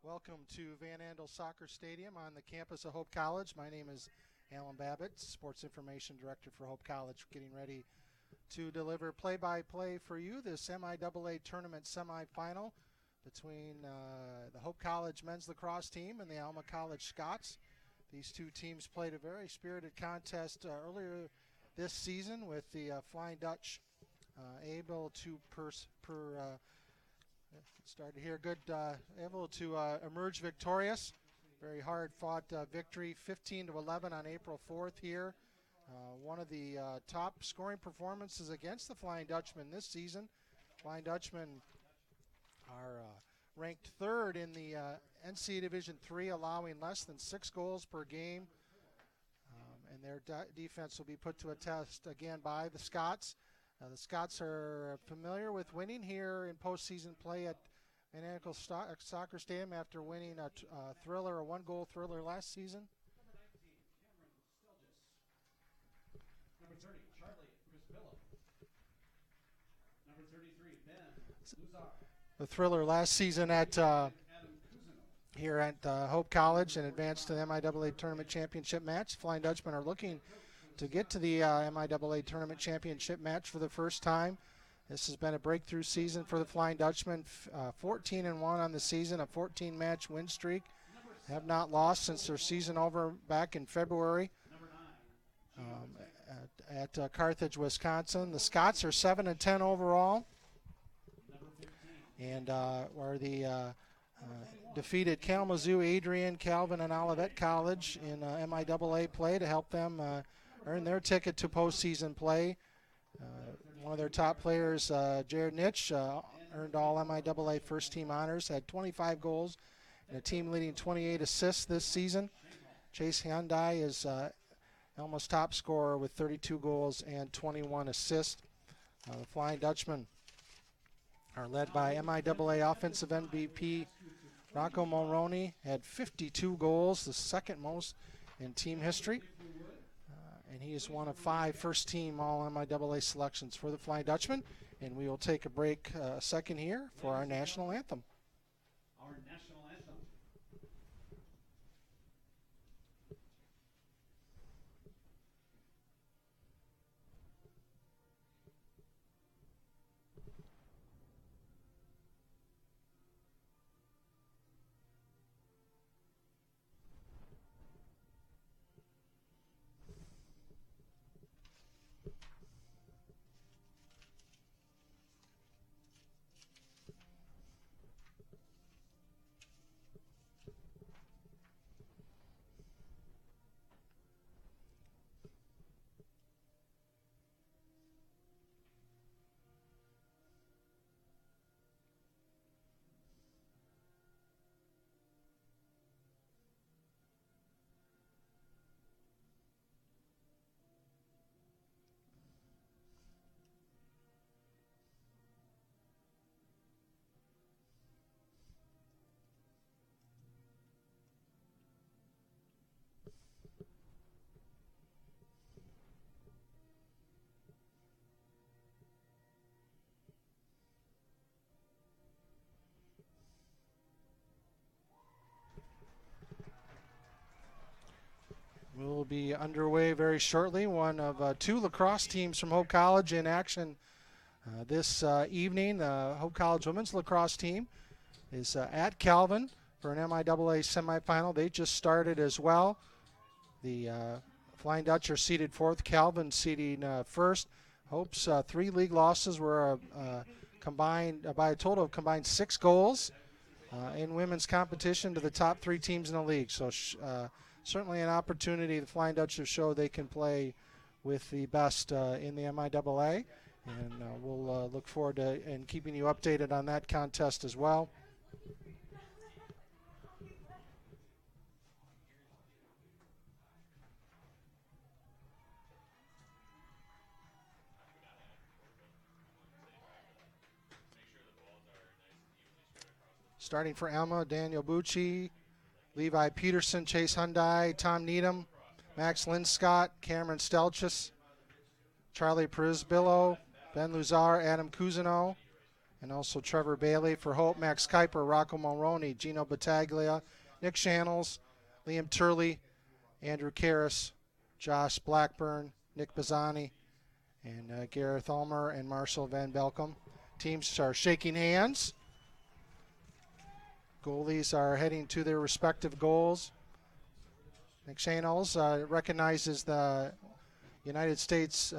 Welcome to Van Andel Soccer Stadium on the campus of Hope College. My name is Alan Babbitt, Sports Information Director for Hope College, getting ready to deliver play-by-play for you this MIAA tournament semifinal between the Hope College men's lacrosse team and the Alma College Scots. These two teams played a very spirited contest earlier this season with the Flying Dutch able to able to emerge victorious. Very hard-fought victory, 15-11 on April 4th here. One of the top scoring performances against the Flying Dutchmen this season. Flying Dutchmen are ranked third in the NCAA Division III, allowing less than 6 goals per game. And their defense will be put to a test again by the Scots. The Scots are familiar with winning here in postseason play at Van Andel Soccer Stadium after winning a one-goal thriller last season. Number 30, Charlie Prisbillo. Number 33, Ben Luzar. The thriller last season at here at Hope College and advanced to the MIAA Tournament Championship match. Flying Dutchmen are looking to get to the MIAA Tournament Championship match for the first time. This has been a breakthrough season for the Flying Dutchmen, 14-1 on the season, a 14-match win streak. Have not lost since their season over back in February at Carthage, Wisconsin. The Scots are 7-10 overall, and were the defeated Kalamazoo, Adrian, Calvin, and Olivet College in MIAA play to help them earn their ticket to postseason play. One of their top players, Jared Nitsch, earned all MIAA first team honors, had 25 goals and a team leading 28 assists this season. Chase Hyundai is Alma's top scorer with 32 goals and 21 assists. The Flying Dutchmen are led by MIAA offensive MVP Rocco Mulroney, had 52 goals, the second most in team history. And he is one of 5 first-team All-MIAA selections for the Flying Dutchmen. And we will take a break a second here for our national anthem. Our national anthem. We'll be underway very shortly. One of 2 lacrosse teams from Hope College in action this evening. The Hope College women's lacrosse team is at Calvin for an MIAA semifinal. They just started as well. The Flying Dutch are seeded 4th, Calvin seeding 1st. Hope's 3 league losses were combined by a total of combined 6 goals in women's competition to the top 3 teams in the league. So certainly an opportunity the Flying Dutch to show they can play with the best in the MIAA, and we'll look forward to and keeping you updated on that contest as well. Starting for Alma, Daniel Bucci, Levi Peterson, Chase Hyundai, Tom Needham, Max Linscott, Cameron Stelchis, Charlie Prisbillo, Ben Luzar, Adam Cousineau, and also Trevor Bailey for Hope, Max Kuiper, Rocco Mulroney, Gino Battaglia, Nick Shannels, Liam Turley, Andrew Karras, Josh Blackburn, Nick Bazzani, and Gareth Almer and Marshall Van Belkom. Teams are shaking hands. Goalies are heading to their respective goals. Nick Shannels recognizes the United States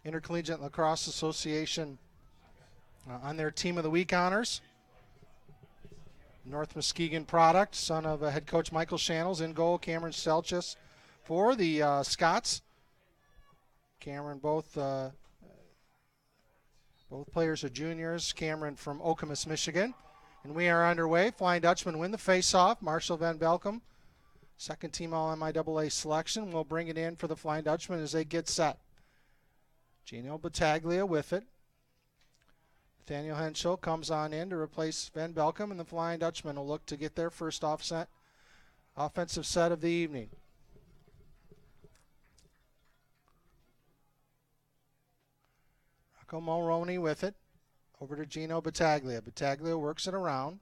Intercollegiate Lacrosse Association on their Team of the Week honors. North Muskegon product, son of head coach Michael Shannels. In goal, Cameron Selchus for the Scots. Cameron, both players are juniors. Cameron from Okemos, Michigan. And we are underway. Flying Dutchman win the faceoff. Marshall Van Belkom, second team All-MIAA selection, will bring it in for the Flying Dutchman as they get set. Gino Battaglia with it. Nathaniel Henschel comes on in to replace Van Belkom, and the Flying Dutchman will look to get their first offensive set of the evening. Rocco Mulroney with it. Over to Gino Battaglia. Battaglia works it around.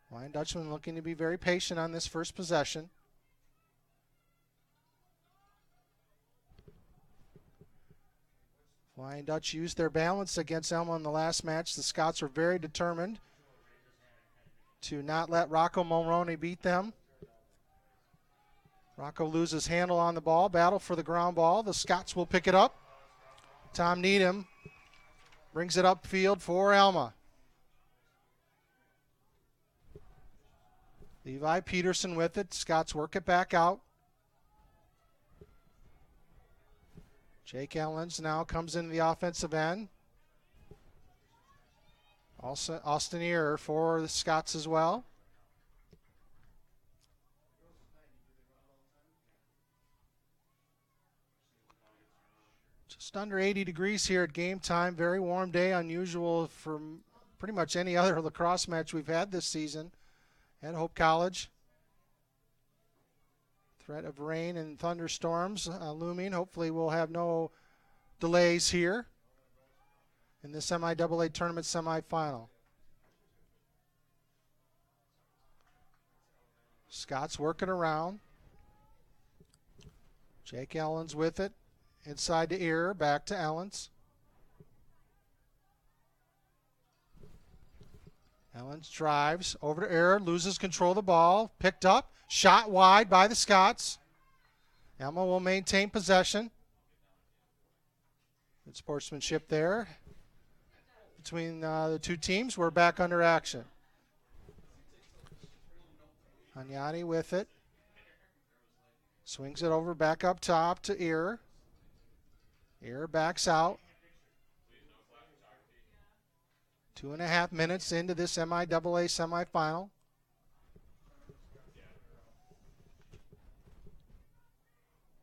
Flying Dutchman looking to be very patient on this first possession. Flying Dutch used their balance against Alma in the last match. The Scots were very determined to not let Rocco Mulroney beat them. Rocco loses handle on the ball. Battle for the ground ball. The Scots will pick it up. Tom Needham brings it upfield for Alma. Levi Peterson with it. Scots work it back out. Jake Ellens now comes into the offensive end. Also Austin Ear for the Scots as well. Just under 80 degrees here at game time. Very warm day, unusual for pretty much any other lacrosse match we've had this season at Hope College. Threat of rain and thunderstorms looming. Hopefully we'll have no delays here in the NCAA tournament semifinal. Scott's working around. Jake Ellens with it. Inside to Ear, back to Ellens. Ellens drives over to Ear, loses control of the ball. Picked up. Shot wide by the Scots. Alma will maintain possession. Good sportsmanship there between the two teams. We're back under action. Agnati with it. Swings it over back up top to Ear. Ear backs out. 2.5 minutes into this MIAA semifinal.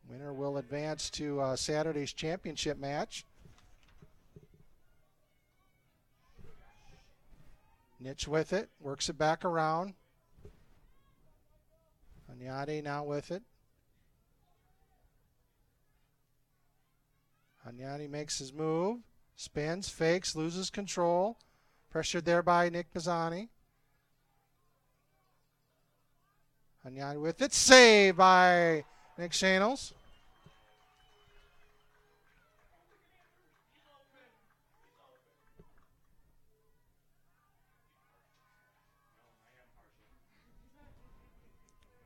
Winner will advance to Saturday's championship match. Nitch with it, works it back around. Agnati now with it. Agnati makes his move, spins, fakes, loses control. Pressured there by Nick Bazzani. Agnati with it, saved by Nick Shannels.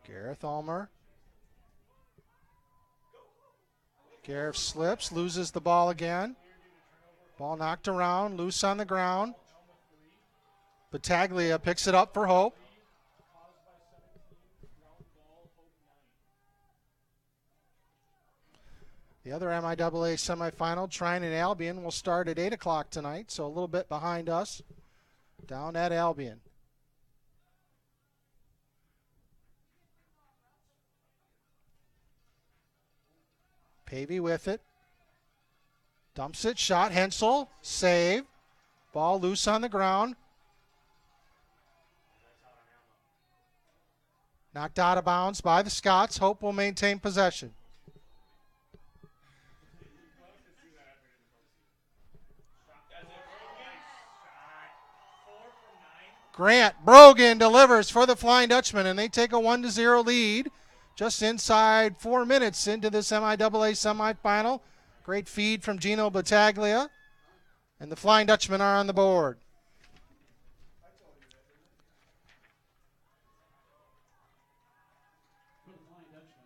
Gareth Almer. Gareth slips, loses the ball again. Ball knocked around, loose on the ground. Battaglia picks it up for Hope. The other MIAA semifinal, Trine and Albion, will start at 8 o'clock tonight, so a little bit behind us down at Albion. Pavey with it. Dumps it, shot, Hensel, save. Ball loose on the ground. Knocked out of bounds by the Scots. Hope will maintain possession. Grant Brogan delivers for the Flying Dutchman, and they take a 1-0 lead just inside 4 minutes into this MIAA semifinal. Great feed from Gino Battaglia, and the Flying Dutchmen are on the board. For the Flying Dutchman,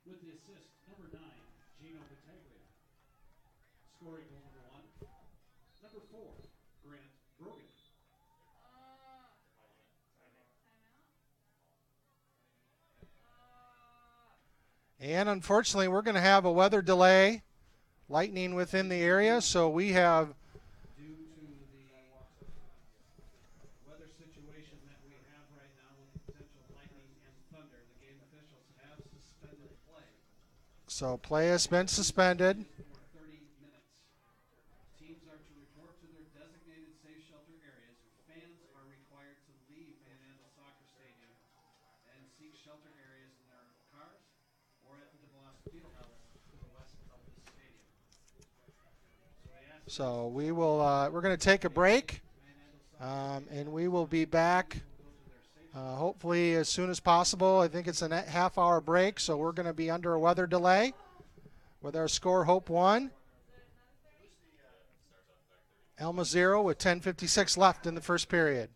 with the assist, number 9, Gino Battaglia. Scoring goal number 1, number 4, Grant Brogan. And unfortunately, we're going to have a weather delay, lightning within the area, so we have Due to the weather situation that we have right now with potential lightning and thunder, the game officials have suspended play so play has been suspended. for 30 minutes. Teams are to report to their designated safe shelter areas. Fans are required to leave Panhandle Soccer Stadium and seek shelter areas in their cars or at the DeVos Fieldhouse to the west of the stadium. So we're going to take a break, and we will be back hopefully as soon as possible. I think it's a half-hour break, so we're going to be under a weather delay with our score Hope 1. Alma 0 with 10:56 left in the first period.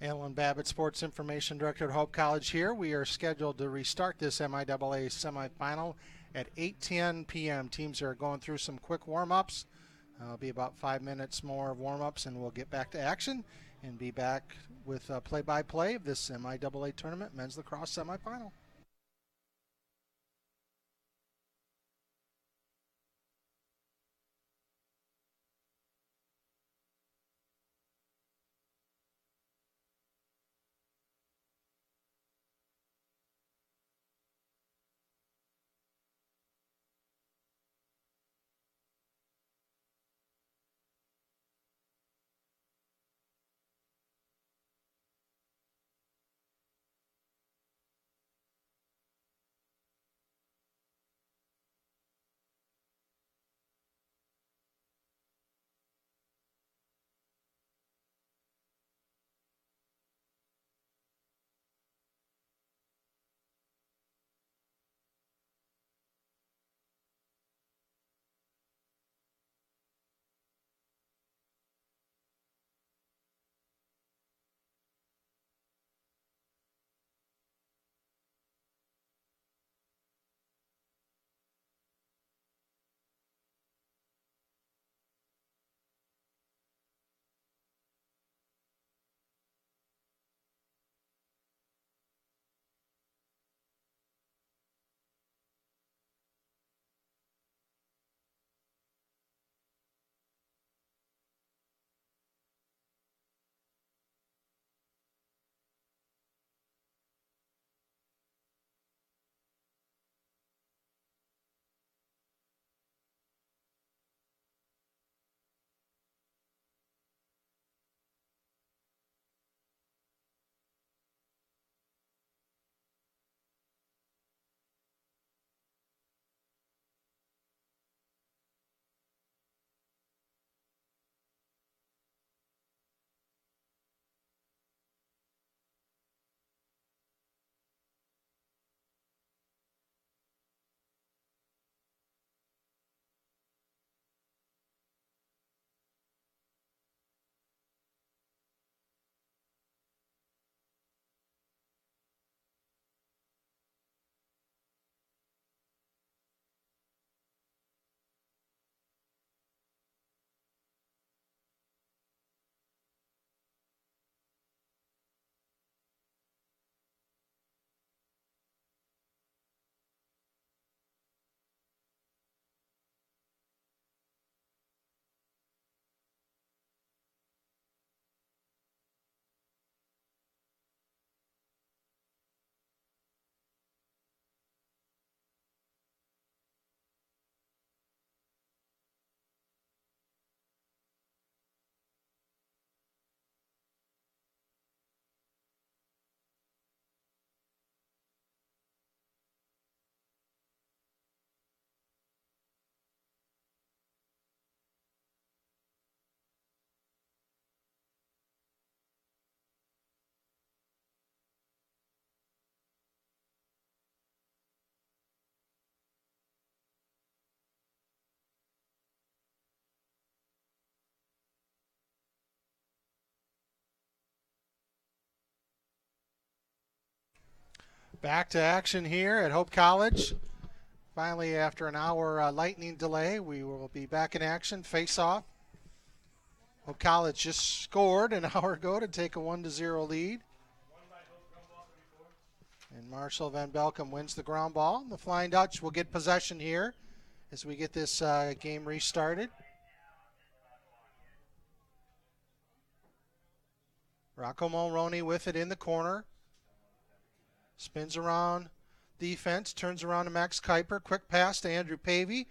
Alan Babbitt, Sports Information Director at Hope College here. We are scheduled to restart this MIAA semifinal at 8:10 p.m. Teams are going through some quick warm-ups. It'll be about 5 minutes more of warm-ups, and we'll get back to action and be back with play-by-play of this MIAA tournament men's lacrosse semifinal. Back to action here at Hope College. Finally, after an hour lightning delay, we will be back in action. Face-off. Hope College just scored an hour ago to take a 1-0 lead. And Marshall Van Belkom wins the ground ball. The Flying Dutch will get possession here as we get this game restarted. Rocco Mulroney with it in the corner. Spins around defense, turns around to Max Kuiper. Quick pass to Andrew Pavey.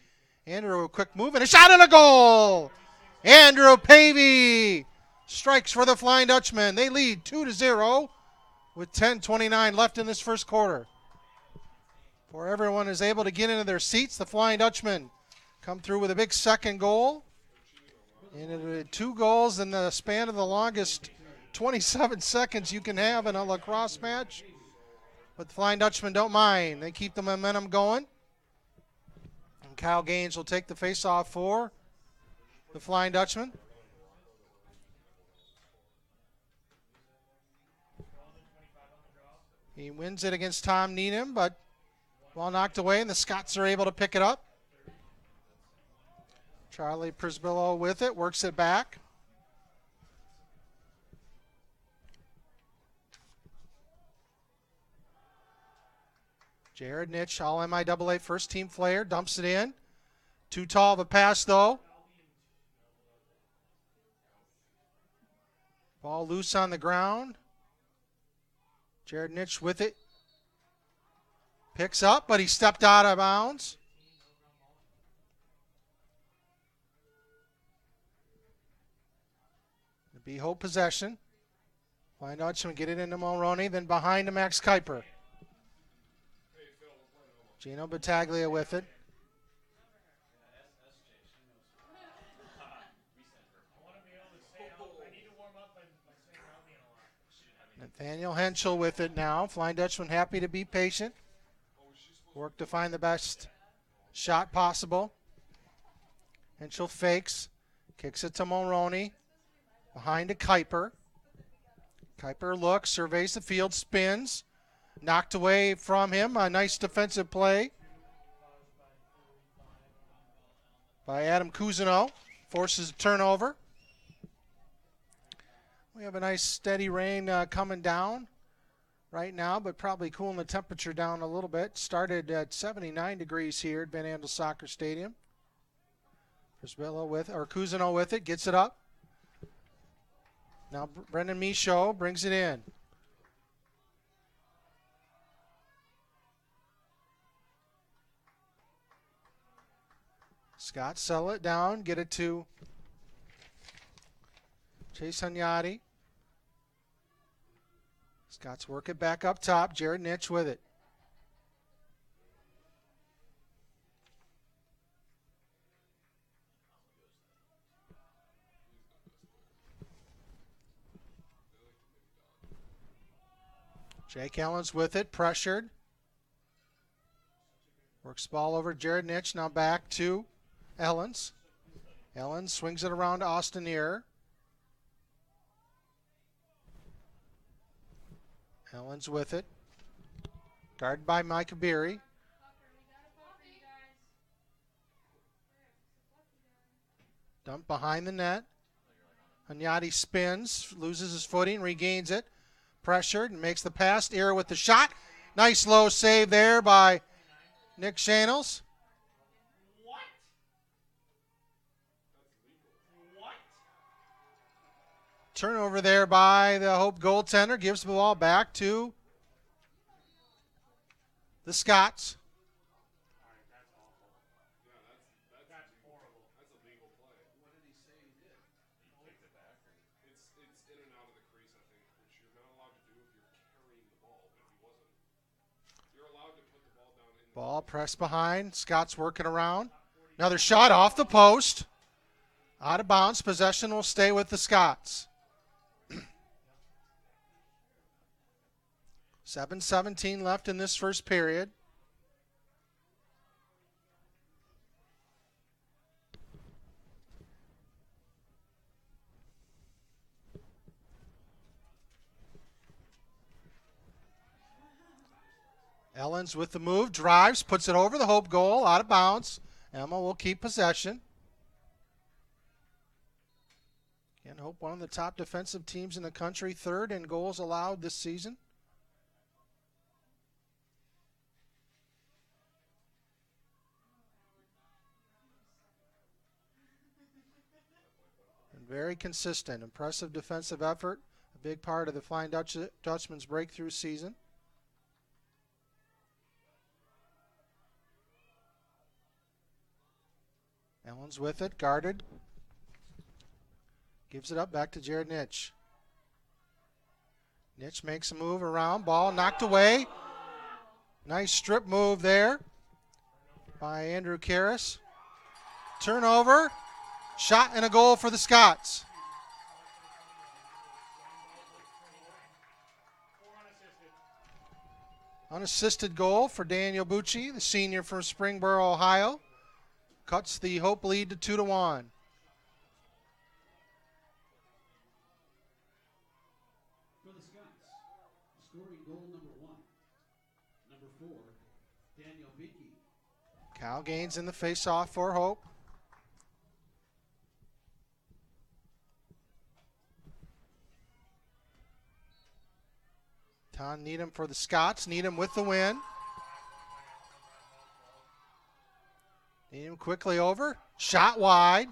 Andrew, a quick move and a shot and a goal! Andrew Pavey strikes for the Flying Dutchman. They lead 2-0 with 10:29 left in this first quarter. Before everyone is able to get into their seats, the Flying Dutchmen come through with a big second goal. And 2 goals in the span of the longest 27 seconds you can have in a lacrosse match. But the Flying Dutchmen don't mind. They keep the momentum going. And Kyle Gaines will take the face-off for the Flying Dutchman. He wins it against Tom Needham, but ball knocked away, and the Scots are able to pick it up. Charlie Prisbillo with it, works it back. Jared Nitsch, all MIAA first team player, dumps it in. Too tall of a pass, though. Ball loose on the ground. Jared Nitsch with it. Picks up, but he stepped out of bounds. It'll be Hope possession. Find out should we get it into Mulroney, then behind to Max Kuiper. Gino Battaglia with it. Nathaniel Henschel with it now. Flying Dutchman happy to be patient. Work to find the best shot possible. Henschel fakes. Kicks it to Mulroney. Behind to Kuiper. Kuiper looks, surveys the field, spins. Knocked away from him. A nice defensive play by Adam Cousineau. Forces a turnover. We have a nice steady rain coming down right now, but probably cooling the temperature down a little bit. Started at 79 degrees here at Van Andel Soccer Stadium. Cousineau with it, gets it up. Now Brendan Michaud brings it in. Scott settle it down, get it to Chase Hunyadi. Scott's work it back up top. Jared Nitsch with it. Jake Ellens with it, pressured. Works ball over Jared Nitsch, now back to Ellens. Ellens swings it around to Austin. Ellens with it. Guarded by Micah Beery. Dump behind the net. Hunyadi spins, loses his footing, regains it. Pressured and makes the pass. Ear with the shot. Nice low save there by Nick Shanels. Turnover there by the Hope goaltender. Gives the ball back to the Scots. That's horrible. That's a legal play. What did he say he did? He kicked it back. It's in and out of the crease, I think, which you're not allowed to do if you're carrying the ball, but he wasn't. You're allowed to put the ball down in the Ball pressed behind. Scots working around. Another shot off the post. Out of bounds. Possession will stay with the Scots. 7:17 left in this first period. Ellens with the move, drives, puts it over the Hope goal, out of bounds. Alma will keep possession. Again, Hope one of the top defensive teams in the country, third in goals allowed this season. Very consistent, impressive defensive effort. A big part of the Flying Dutchman's breakthrough season. Ellens with it, guarded. Gives it up back to Jared Nitsch. Nitsch makes a move around, ball knocked away. Nice strip move there by Andrew Karras. Turnover. Shot and a goal for the Scots. Unassisted goal for Daniel Bucci, the senior from Springboro, Ohio. Cuts the Hope lead to 2-1. For the Scots, scoring goal number 1, Cal gains in the face-off for Hope. Tom Needham for the Scots. Needham with the win. Needham quickly over. Shot wide.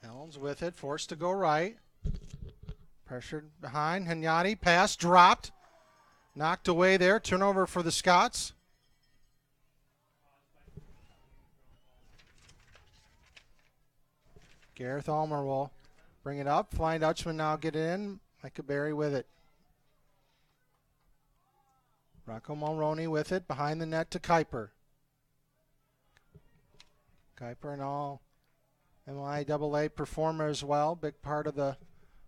Helms with it, forced to go right. Pressured behind. Hanyati, pass dropped. Knocked away there. Turnover for the Scots. Gareth Alma will bring it up. Flying Dutchman now get it in. Micah Berry with it. Rocco Mulroney with it. Behind the net to Kuiper. Kuiper and all NCAA performer as well. Big part of the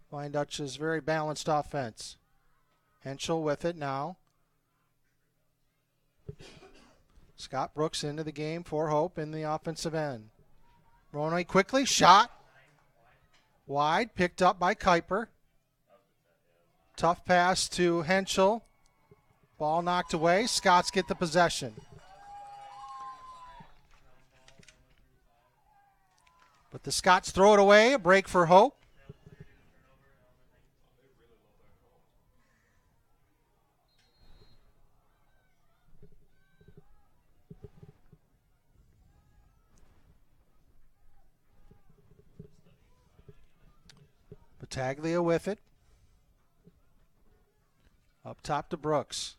Flying Dutch's very balanced offense. Henschel with it now. Scott Brooks into the game for Hope in the offensive end. Roney quickly, shot. Wide, picked up by Kuiper. Tough pass to Henschel. Ball knocked away. Scots get the possession. But the Scots throw it away. A break for Hope. Battaglia with it. Up top to Brooks.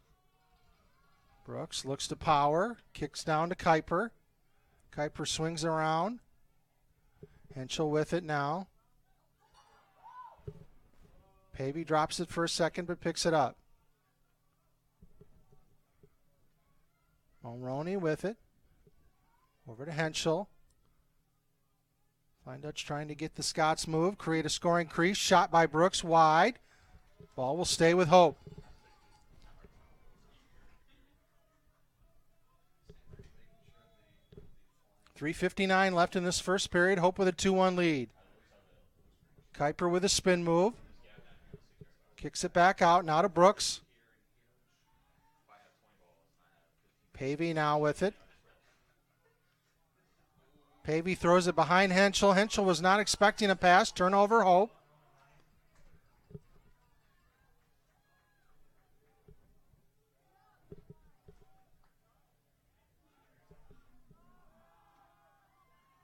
Brooks looks to Power. Kicks down to Kuiper. Kuiper swings around. Henschel with it now. Pavey drops it for a second but picks it up. Mulroney with it. Over to Henschel. Flying Dutch trying to get the Scots move, create a scoring crease. Shot by Brooks wide. Ball will stay with Hope. .3:59 left in this first period. Hope with a 2-1 lead. Kuiper with a spin move. Kicks it back out. Now to Brooks. Pavey now with it. Pavey throws it behind Henschel. Henschel was not expecting a pass. Turnover, Hope.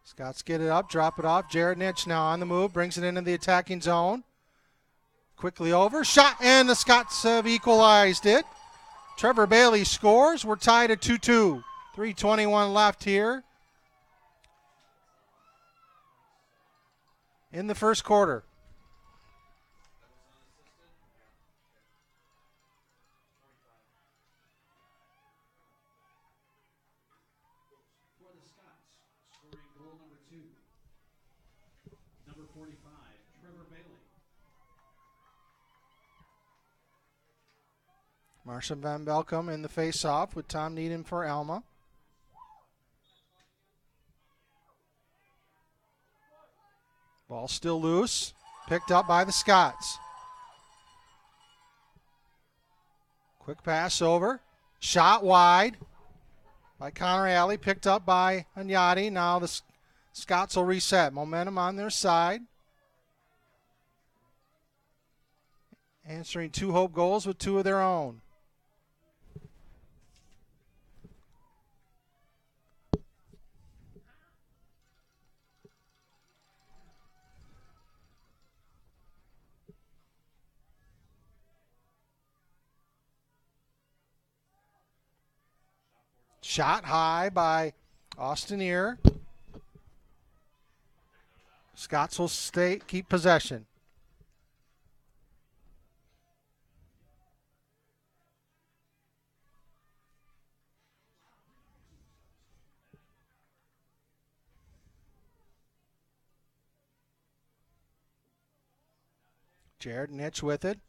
Scots get it up, drop it off. Jared Nitch now on the move, brings it into the attacking zone. Quickly over, shot, and the Scots have equalized it. Trevor Bailey scores. We're tied at 2-2. 3:21 left here in the first quarter. For the Scots, scoring goal number 2. Number 45, Trevor Bailey. Marcia Van Belkom in the face-off with Tom Needham for Alma. Ball still loose. Picked up by the Scots. Quick pass over. Shot wide by Connor Alley. Picked up by Anyati. Now the Scots will reset. Momentum on their side. Answering 2 Hope goals with 2 of their own. Shot high by Austineer. Scots will keep possession. Jared Nitch with it.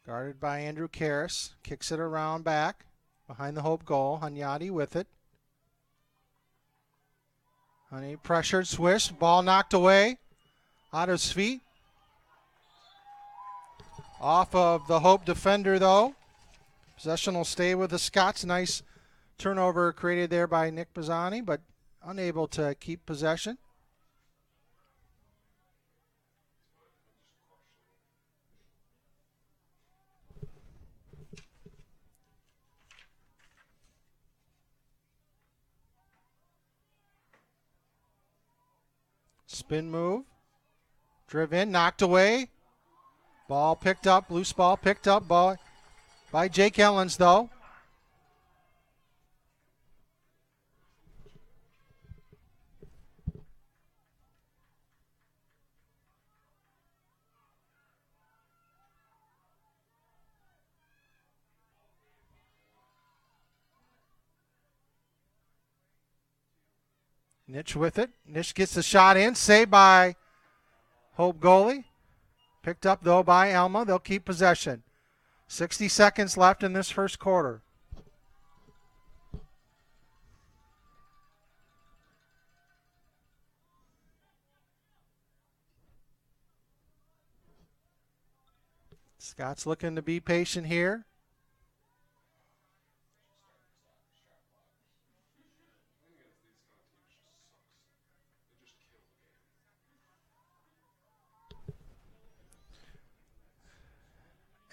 Guarded by Andrew Karras. Kicks it around back. Behind the Hope goal. Hunyadi with it. Honey pressured, swish. Ball knocked away. Out of his feet. Off of the Hope defender, though. Possession will stay with the Scots. Nice turnover created there by Nick Bazzani, but unable to keep possession. Spin move. Driven, knocked away. Ball picked up, loose ball picked up by Jake Ellens, though. Nitch with it. Nitch gets the shot in. Saved by Hope goalie. Picked up, though, by Alma. They'll keep possession. 60 seconds left in this first quarter. Scott's looking to be patient here.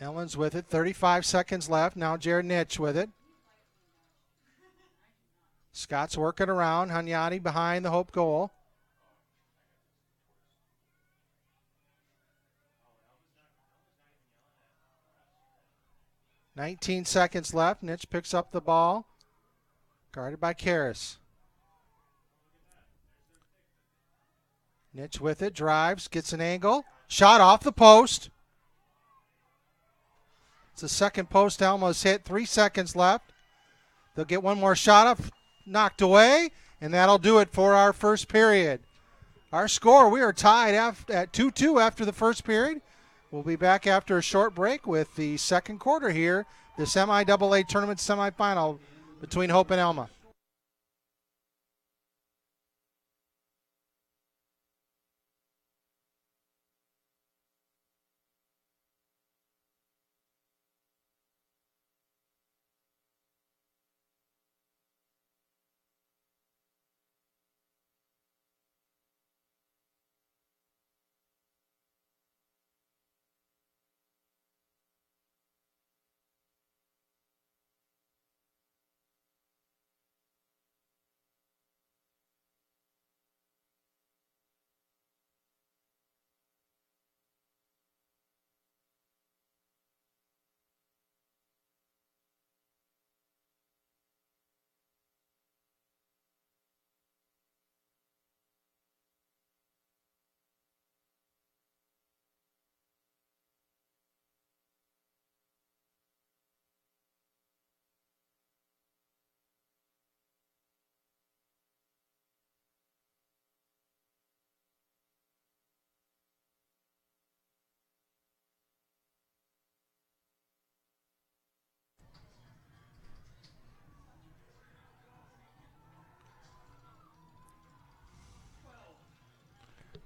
Ellens with it. 35 seconds left. Now Jared Nitch with it. Scott's working around. Hunyadi behind the Hope goal. "19 seconds left. Nitch picks up the ball. Guarded by Karras. Nitch with it. Drives. Gets an angle. Shot off the post. It's the second post Alma's hit. 3 seconds left. They'll get one more shot up. Knocked away. And that'll do it for our first period. Our score, we are tied at 2-2 after the first period. We'll be back after a short break with the second quarter here. This NCAA tournament semifinal between Hope and Alma.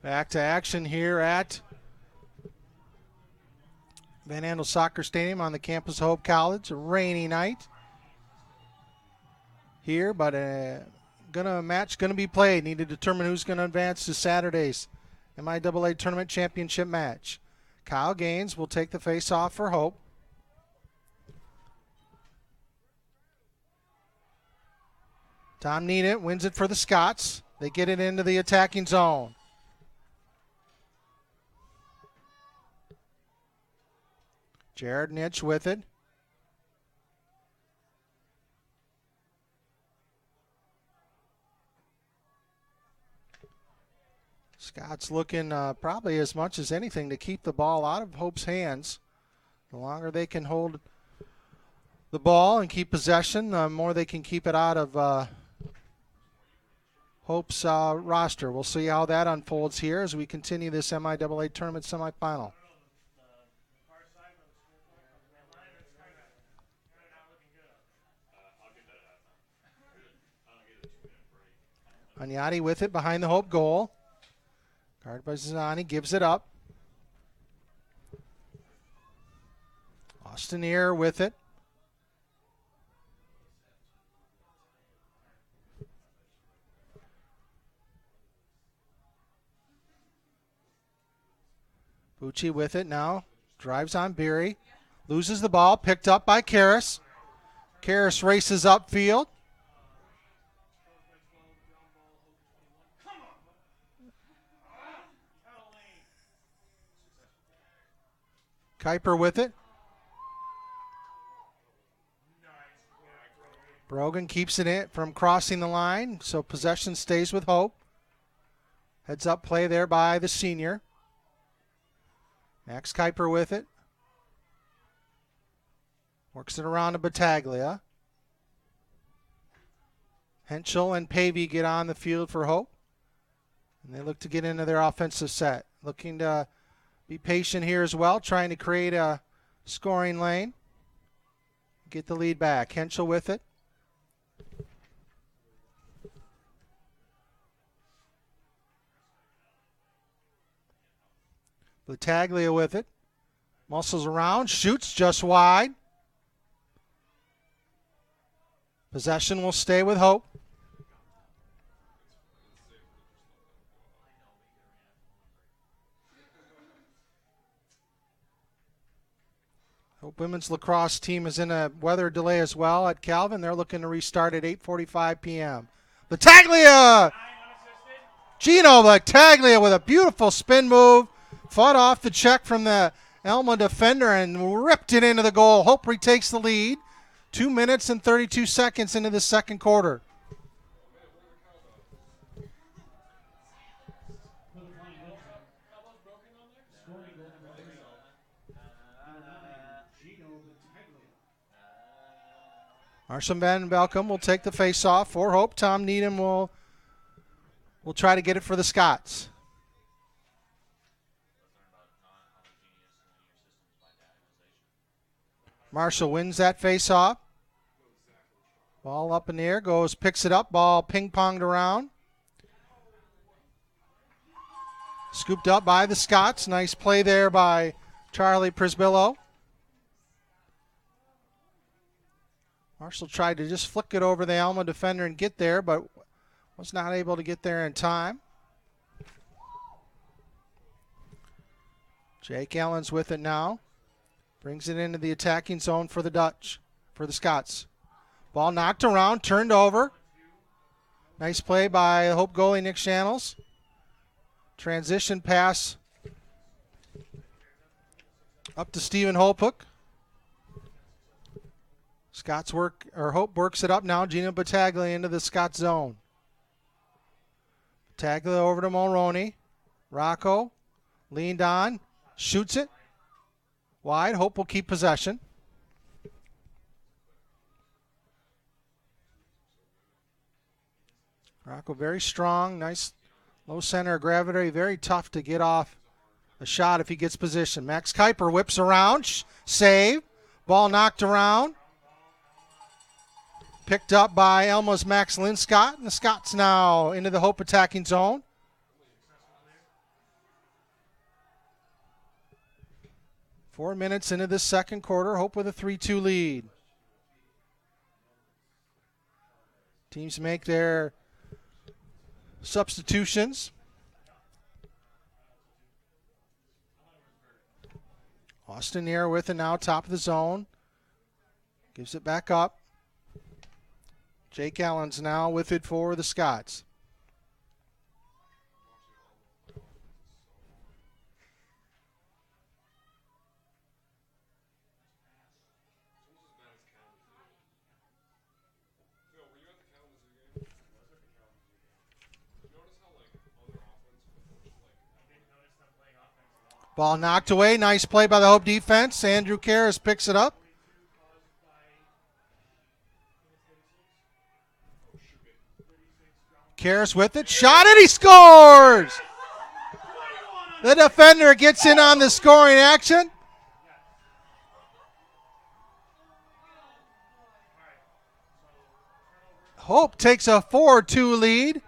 Back to action here at Van Andel Soccer Stadium on the campus of Hope College. A rainy night here, but match gonna be played. Need to determine who's gonna advance to Saturday's NCAA tournament championship match. Kyle Gaines will take the face-off for Hope. Tom Needham wins it for the Scots. They get it into the attacking zone. Jared Nitch with it. Scott's looking probably as much as anything to keep the ball out of Hope's hands. The longer they can hold the ball and keep possession, the more they can keep it out of Hope's roster. We'll see how that unfolds here as we continue this NCAA tournament semifinal. Agnotti with it behind the Hope goal. Guarded by Zani, gives it up. Austinier with it. Bucci with it now. Drives on Beery. Loses the ball. Picked up by Karras. Karras races upfield. Kuiper with it. Brogan keeps it in from crossing the line, so possession stays with Hope. Heads up play there by the senior. Max Kuiper with it. Works it around to Battaglia. Henschel and Pavey get on the field for Hope. And they look to get into their offensive set. Looking to be patient here as well, trying to create a scoring lane. Get the lead back. Henschel with it. Battaglia with it. Muscles around. Shoots just wide. Possession will stay with Hope. Hope women's lacrosse team is in a weather delay as well at Calvin. They're looking to restart at 8:45 p.m. Battaglia! Gino Battaglia with a beautiful spin move. Fought off the check from the Alma defender and ripped it into the goal. Hope retakes the lead. 2 minutes and 32 seconds into the second quarter. Marshall Van Belcom will take the face-off for Hope. Tom Needham will try to get it for the Scots. Marshall wins that face-off. Ball up in the air, picks it up. Ball ping-ponged around. Scooped up by the Scots. Nice play there by Charlie Prisbillo. Marshall tried to just flick it over the Alma defender and get there, but was not able to get there in time. Jake Allen's with it now. Brings it into the attacking zone for the Scots. Ball knocked around, turned over. Nice play by Hope goalie Nick Shannels. Transition pass up to Stephen Holpook. Hope works it up now. Gino Battaglia into the Scots zone. Battaglia over to Mulroney. Rocco leaned on, shoots it. Wide. Hope will keep possession. Rocco very strong. Nice low center of gravity. Very tough to get off a shot if he gets position. Max Kuiper whips around. Save. Ball knocked around. Picked up by Elma's Max Linscott. And the Scots now into the Hope attacking zone. Four minutes into the second quarter. Hope with a 3-2 lead. Teams make their substitutions. Austinier with it now, top of the zone. Gives it back up. Jake Allen's now with it for the Scots. Ball knocked away. Nice play by the Hope defense. Andrew Karras picks it up. Karras with it. Shot it. He scores! The defender gets in on the scoring action. Hope takes a 4-2 lead.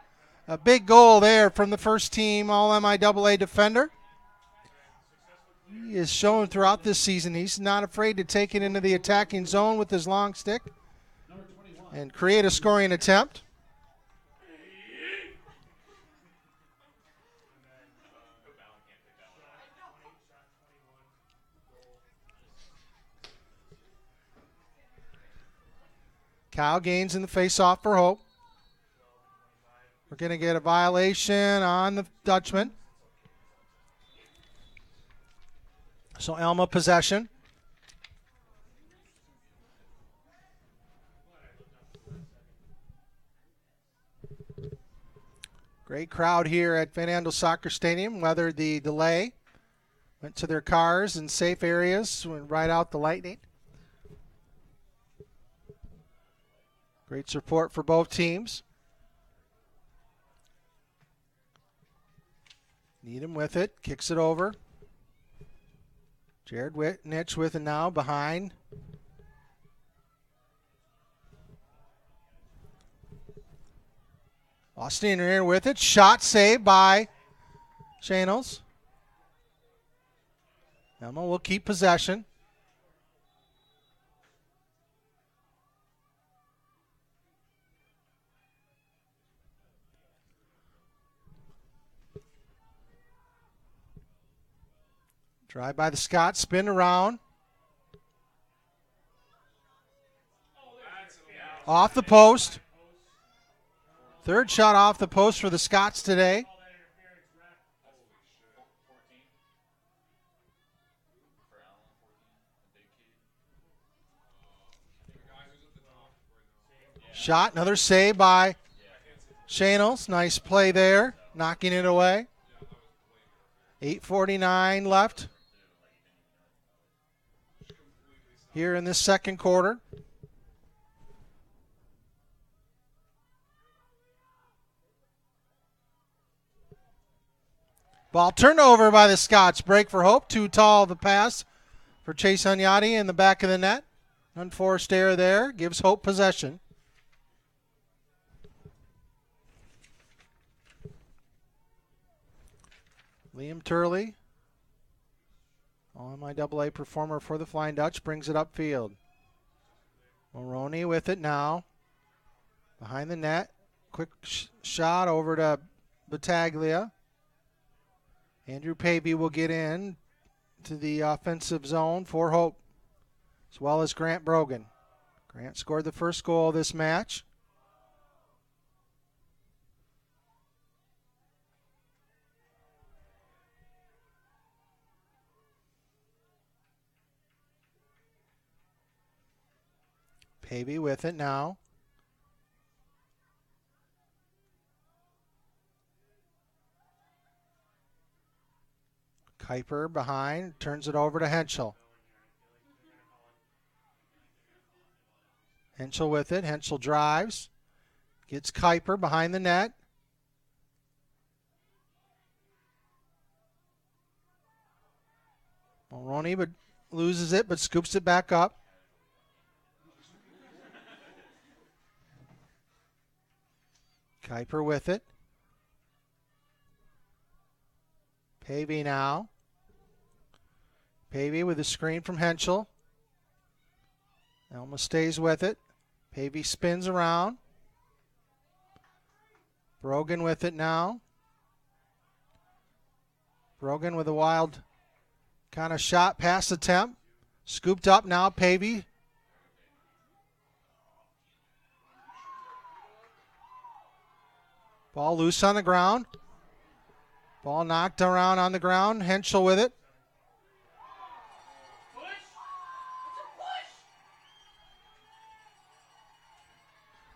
A big goal there from the first team All-MIAA defender. He is shown throughout this season he's not afraid to take it into the attacking zone with his long stick and create a scoring attempt. Kyle gains in the face-off for Hope. We're going to get a violation on the Dutchman. So Alma possession. Great crowd here at Van Andel Soccer Stadium. Weathered the delay. Went to their cars in safe areas. Went right out the lightning. Great support for both teams. Needham with it. Kicks it over. Jared Nitch with it now behind. Austin here with it. Shot saved by Shanos. Alma will keep possession. Drive by the Scots, spin around. Off the post. Third shot off the post for the Scots today. Shot, another save by Shanos. Nice play there, knocking it away. 8:49 left here in this second quarter. Ball turned over by the Scots. Break for Hope. Too tall the pass for Chase Hunyadi in the back of the net. Unforced error there. Gives Hope possession. Liam Turley, All-MIAA performer for the Flying Dutch, brings it upfield. Mulroney with it now. Behind the net. Quick shot over to Battaglia. Andrew Pavey will get in to the offensive zone for Hope, as well as Grant Brogan. Grant scored the first goal of this match. Pavey with it now. Kuiper behind, turns it over to Henschel. Henschel with it. Henschel drives. Gets Kuiper behind the net. Mulroney but loses it, but scoops it back up. Kuiper with it. Pavey now. Pavey with a screen from Henschel. Alma stays with it. Pavey spins around. Brogan with it now. Brogan with a wild kind of shot pass attempt. Scooped up now, Pavey. Ball loose on the ground. Ball knocked around on the ground. Henschel with it.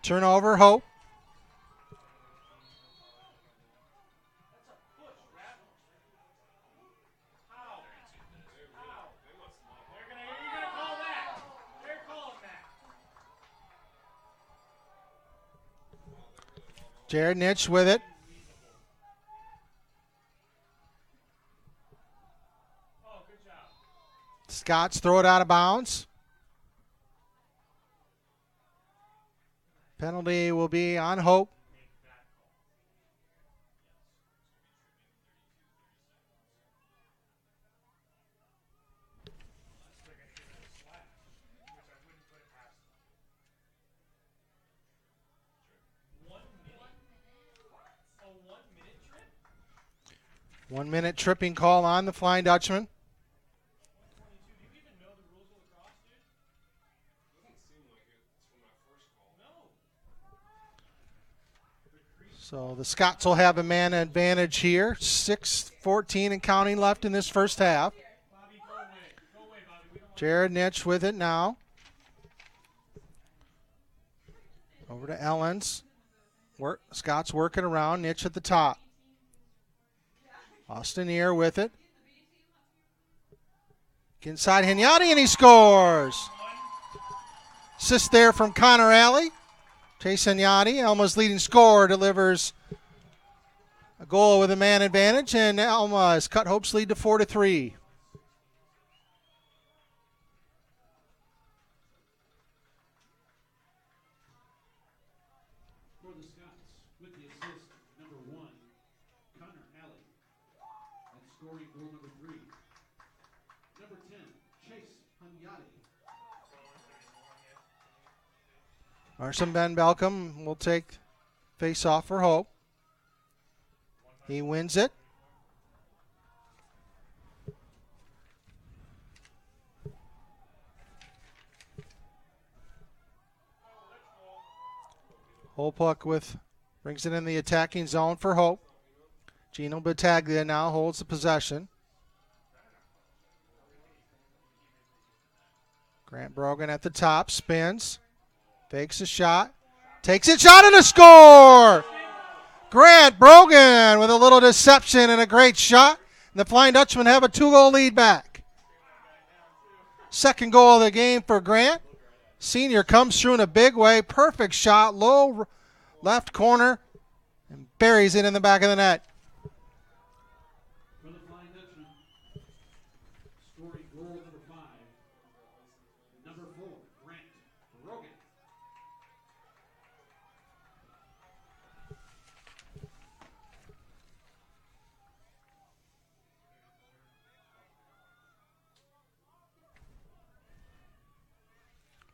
Turnover, Hope. Jared Nitch with it. Scots throw it out of bounds. Penalty will be on Hope. 1 minute tripping call on the Flying Dutchman. So the Scots will have a man advantage here. 6:14 and counting left in this first half. Jared Nitch with it now. Over to Ellens. Scott's working around. Nitch at the top. Austin Ear with it. Inside Hinyati, and he scores. Assist there from Connor Alley. Chase Hinyati, Alma's leading scorer, delivers a goal with a man advantage, and Alma has cut Hope's lead to 4-3. For the Scots, with the assist, number 1, Connor Alley. And scoring goal number 3, number 10, Chase Hunyadi. Marson Ben Belcom will take face off for Hope. He wins it. Holpuck brings it in the attacking zone for Hope. Gino Battaglia now holds the possession. Grant Brogan at the top, spins, fakes a shot, takes it, shot and a score! Grant Brogan with a little deception and a great shot. And the Flying Dutchmen have a 2-goal lead back. Second goal of the game for Grant. Senior comes through in a big way. Perfect shot, low left corner, and buries it in the back of the net. For the Flying Dutchman, scoring goal number 5, number 4, Grant Brogan.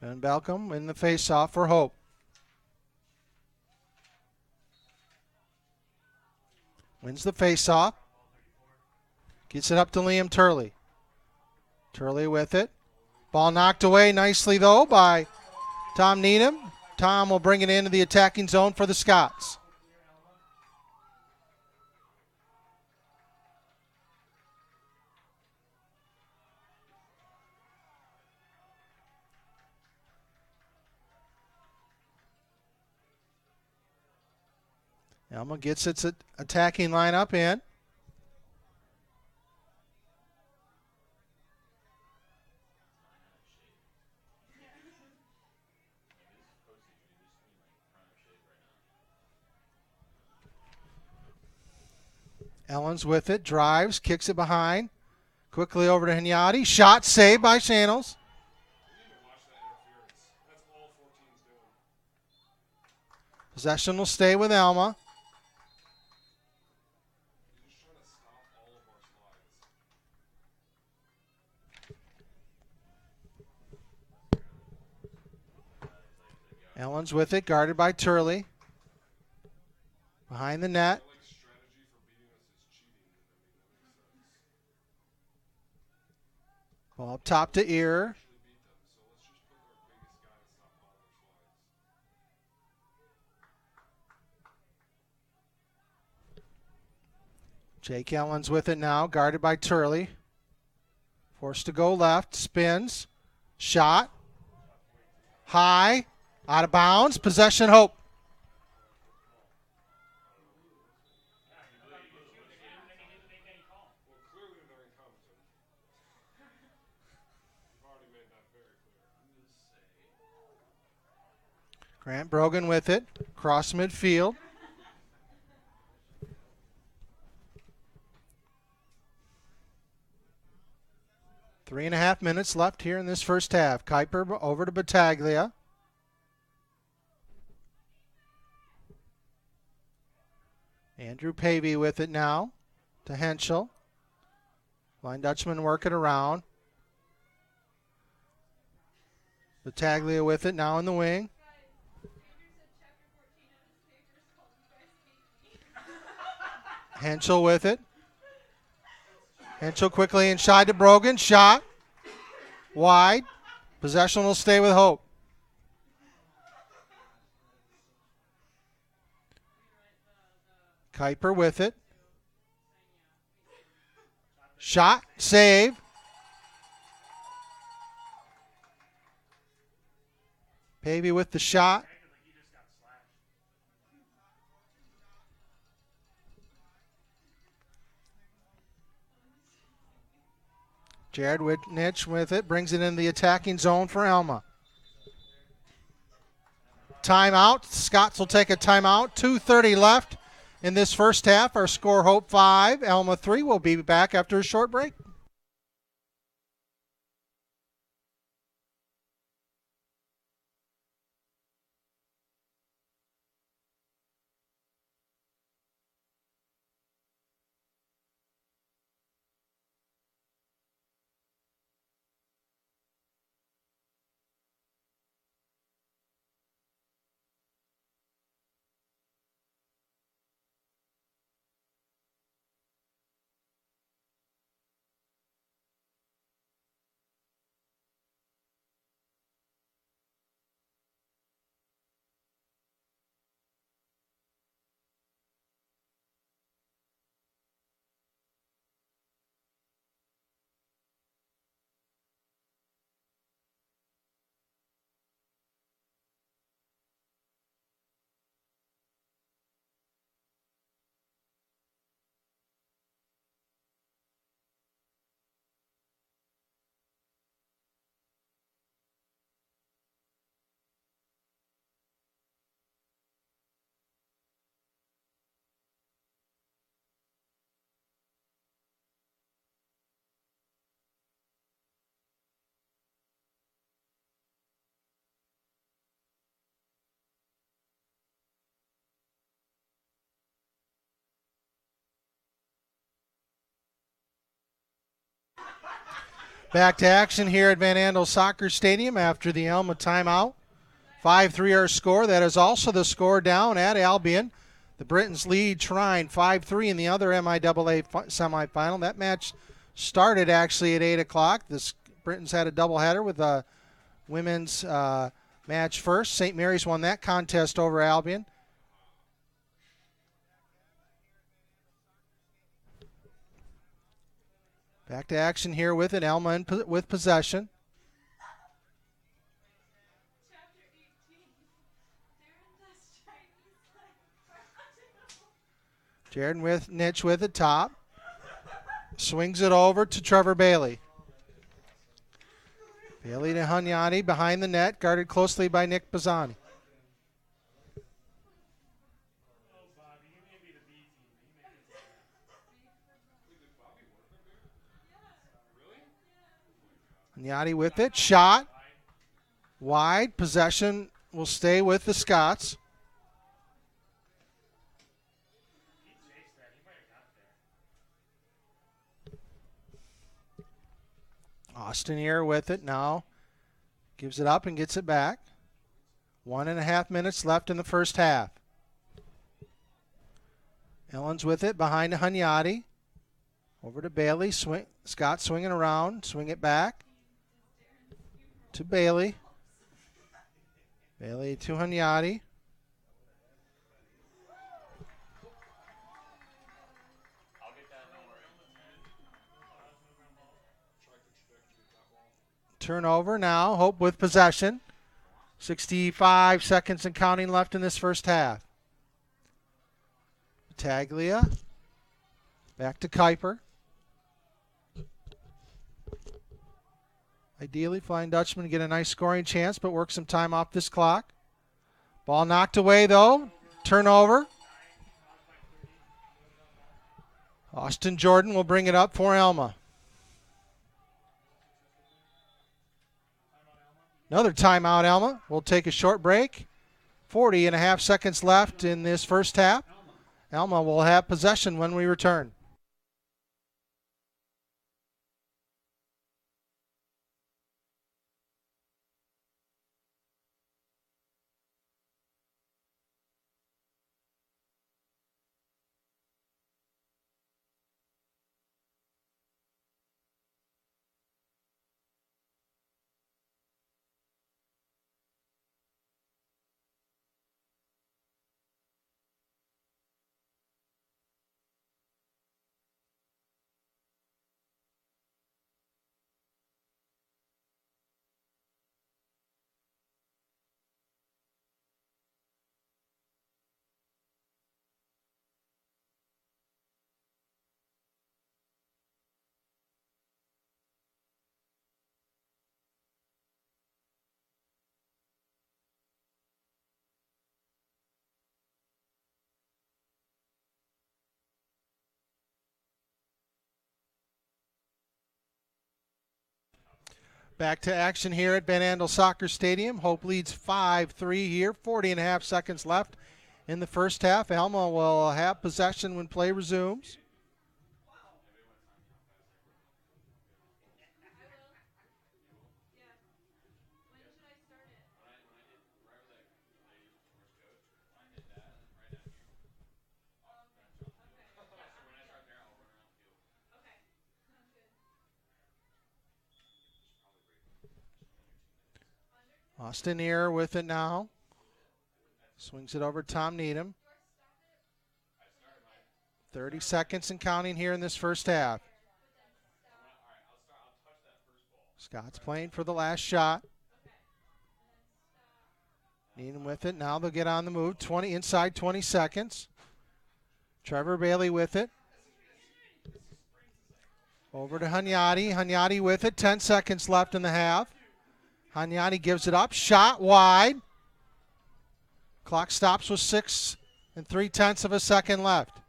Ben Balcom in the face-off for Hope. Wins the face-off. Gets it up to Liam Turley. Turley with it. Ball knocked away nicely, though, by Tom Needham. Tom will bring it into the attacking zone for the Scots. Alma gets its attacking lineup in. Ellens with it, drives, kicks it behind. Quickly over to Hinyati. Shot saved by Channels. Possession will stay with Alma. Ellens with it, guarded by Turley. Behind the net. Ball up top to Ear. Jake Ellens with it now, guarded by Turley. Forced to go left, spins, shot, high, out of bounds, possession Hope. Grant Brogan with it, cross midfield. Three and a half minutes left here in this first half. Kuiper over to Battaglia. Andrew Pavey with it now to Henschel. Flying Dutchman working around. Battaglia with it now in the wing. Henschel with it. Henschel quickly inside to Brogan. Shot. Wide. Possession will stay with Hope. Kuiper with it. Shot. Save. Pavey with the shot. Jared Whitnich with it. Brings it in the attacking zone for Alma. Timeout. Scots will take a timeout. 2:30 left in this first half. Our score, Hope 5, Alma 3. We'll be back after a short break. Back to action here at Van Andel Soccer Stadium after the Alma timeout. 5-3 our score. That is also the score down at Albion. The Britons lead Trine 5-3 in the other MIAA semifinal. That match started actually at 8 o'clock. The Britons had a doubleheader with a women's match first. St. Mary's won that contest over Albion. Back to action here with it. Alma with possession. Jared with Nitch with the top. Swings it over to Trevor Bailey. Bailey to Hunyadi behind the net, guarded closely by Nick Bazzani. Hunyadi with it. Shot. Wide. Possession will stay with the Scots. Austin here with it now. Gives it up and gets it back. 1.5 minutes left in the first half. Ellens with it behind Hunyadi. Over to Bailey. Scott swinging around. Swing it back to Bailey. Bailey to Hunyadi. Turnover now. Hope with possession. 65 seconds and counting left in this first half. Taglia. Back to Kuiper. Ideally, Flying Dutchman get a nice scoring chance, but work some time off this clock. Ball knocked away, though. Turnover. Austin Jordan will bring it up for Alma. Another timeout, Alma. We'll take a short break. 40.5 seconds left in this first half. Alma will have possession when we return. Back to action here at Van Andel Soccer Stadium. Hope leads 5-3 here. 40.5 seconds left in the first half. Alma will have possession when play resumes. Austin Ear with it now. Swings it over to Tom Needham. 30 seconds and counting here in this first half. Scott's playing for the last shot. Needham with it. Now they'll get on the move. Inside 20 seconds. Trevor Bailey with it. Over to Hunyadi. Hunyadi with it. 10 seconds left in the half. Hunyadi gives it up. Shot wide. Clock stops with 6 3/10 of a second left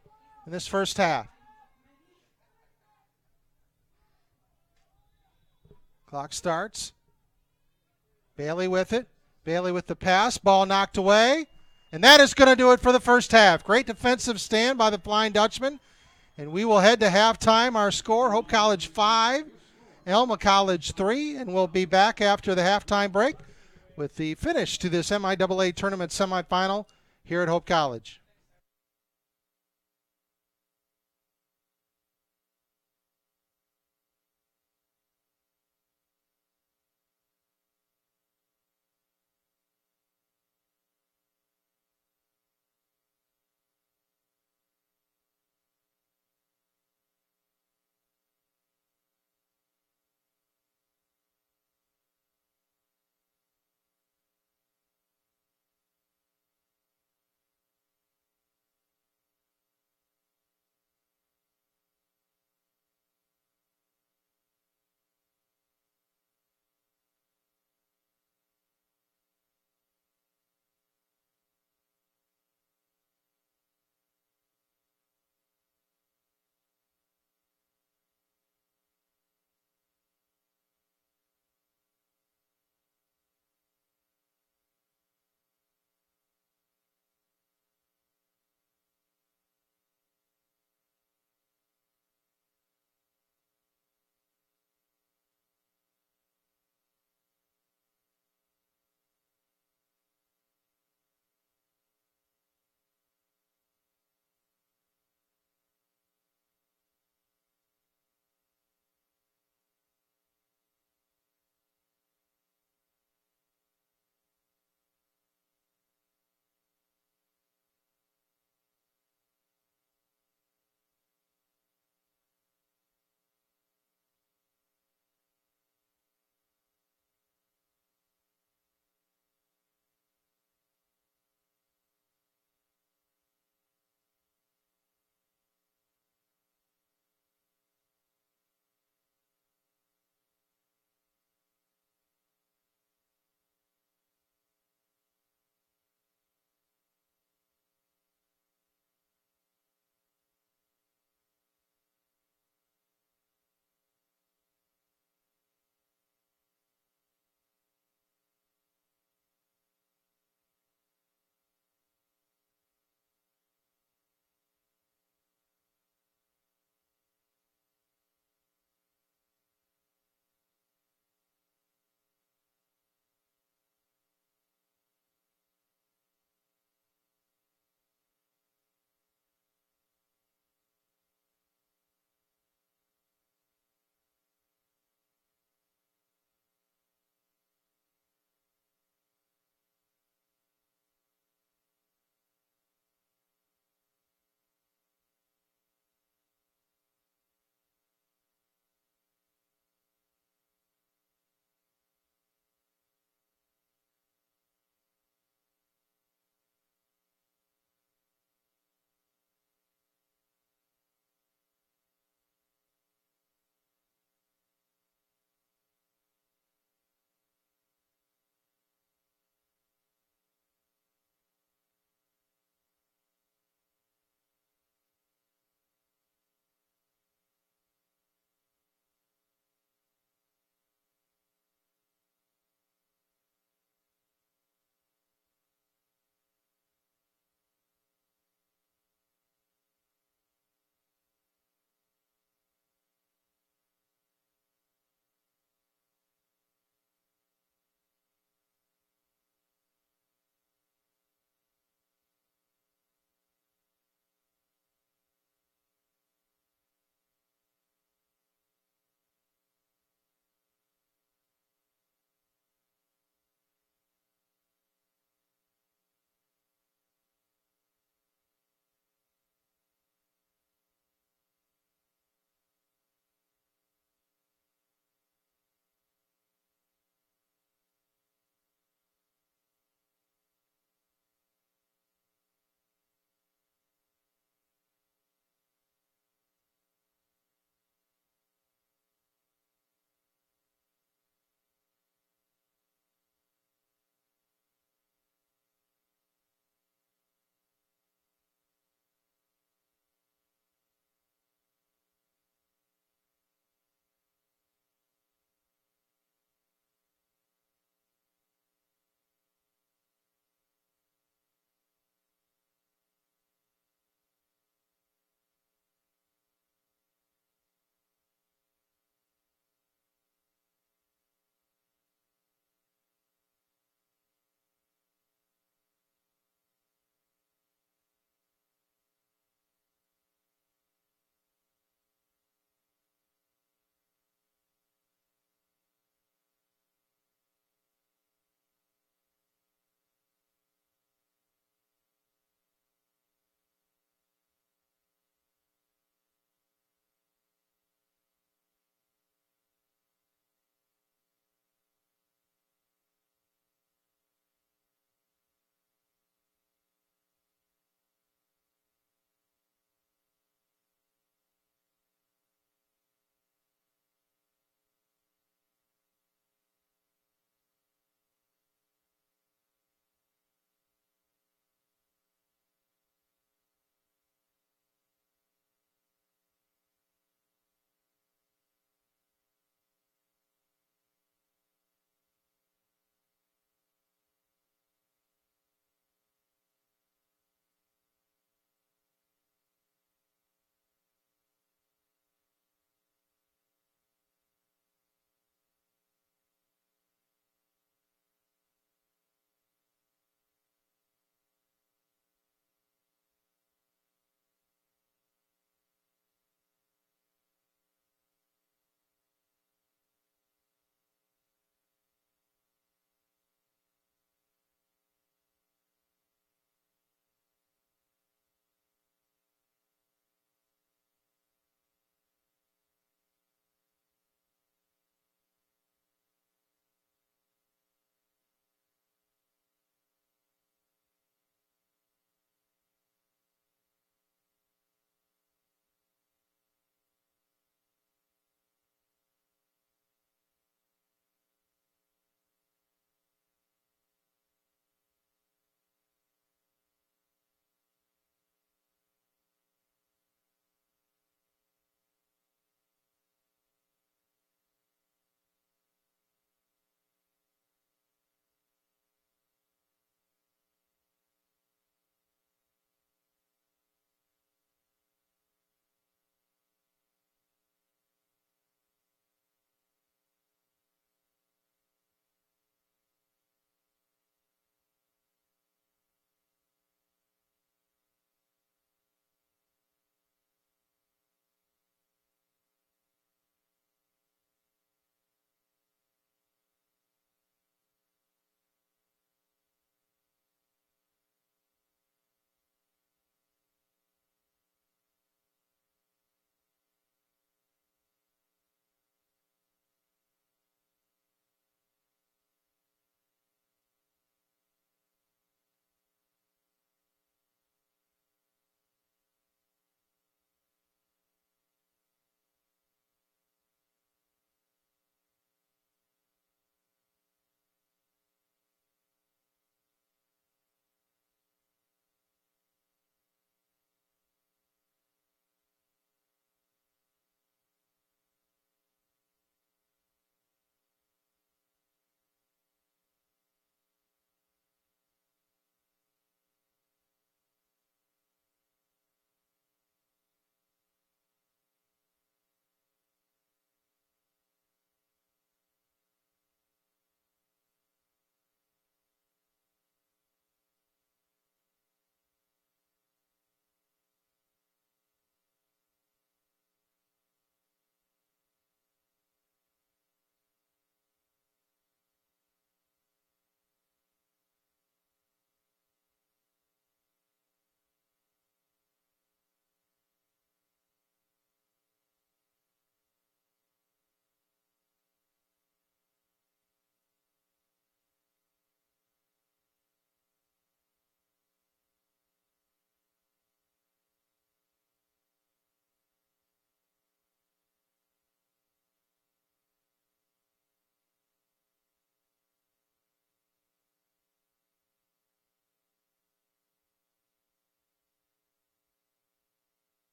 in this first half. Clock starts. Bailey with it. Bailey with the pass. Ball knocked away. And that is going to do it for the first half. Great defensive stand by the Flying Dutchman. And we will head to halftime. Our score, Hope College 5, Alma College 3. And we'll be back after the halftime break with the finish to this MIAA tournament semifinal here at Hope College.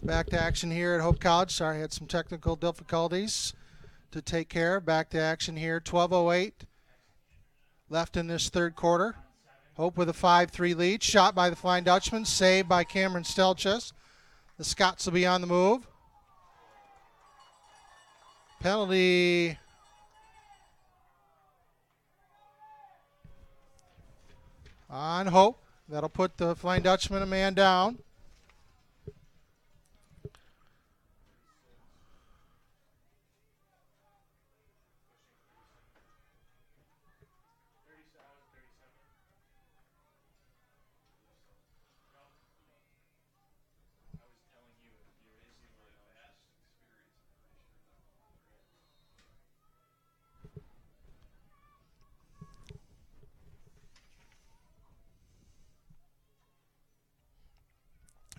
Back to action here at Hope College. Sorry, had some technical difficulties to take care of. Back to action here. 12:08 left in this third quarter. Hope with a 5-3 lead. Shot by the Flying Dutchman. Saved by Cameron Stelchus. The Scots will be on the move. Penalty on Hope. That'll put the Flying Dutchman a man down.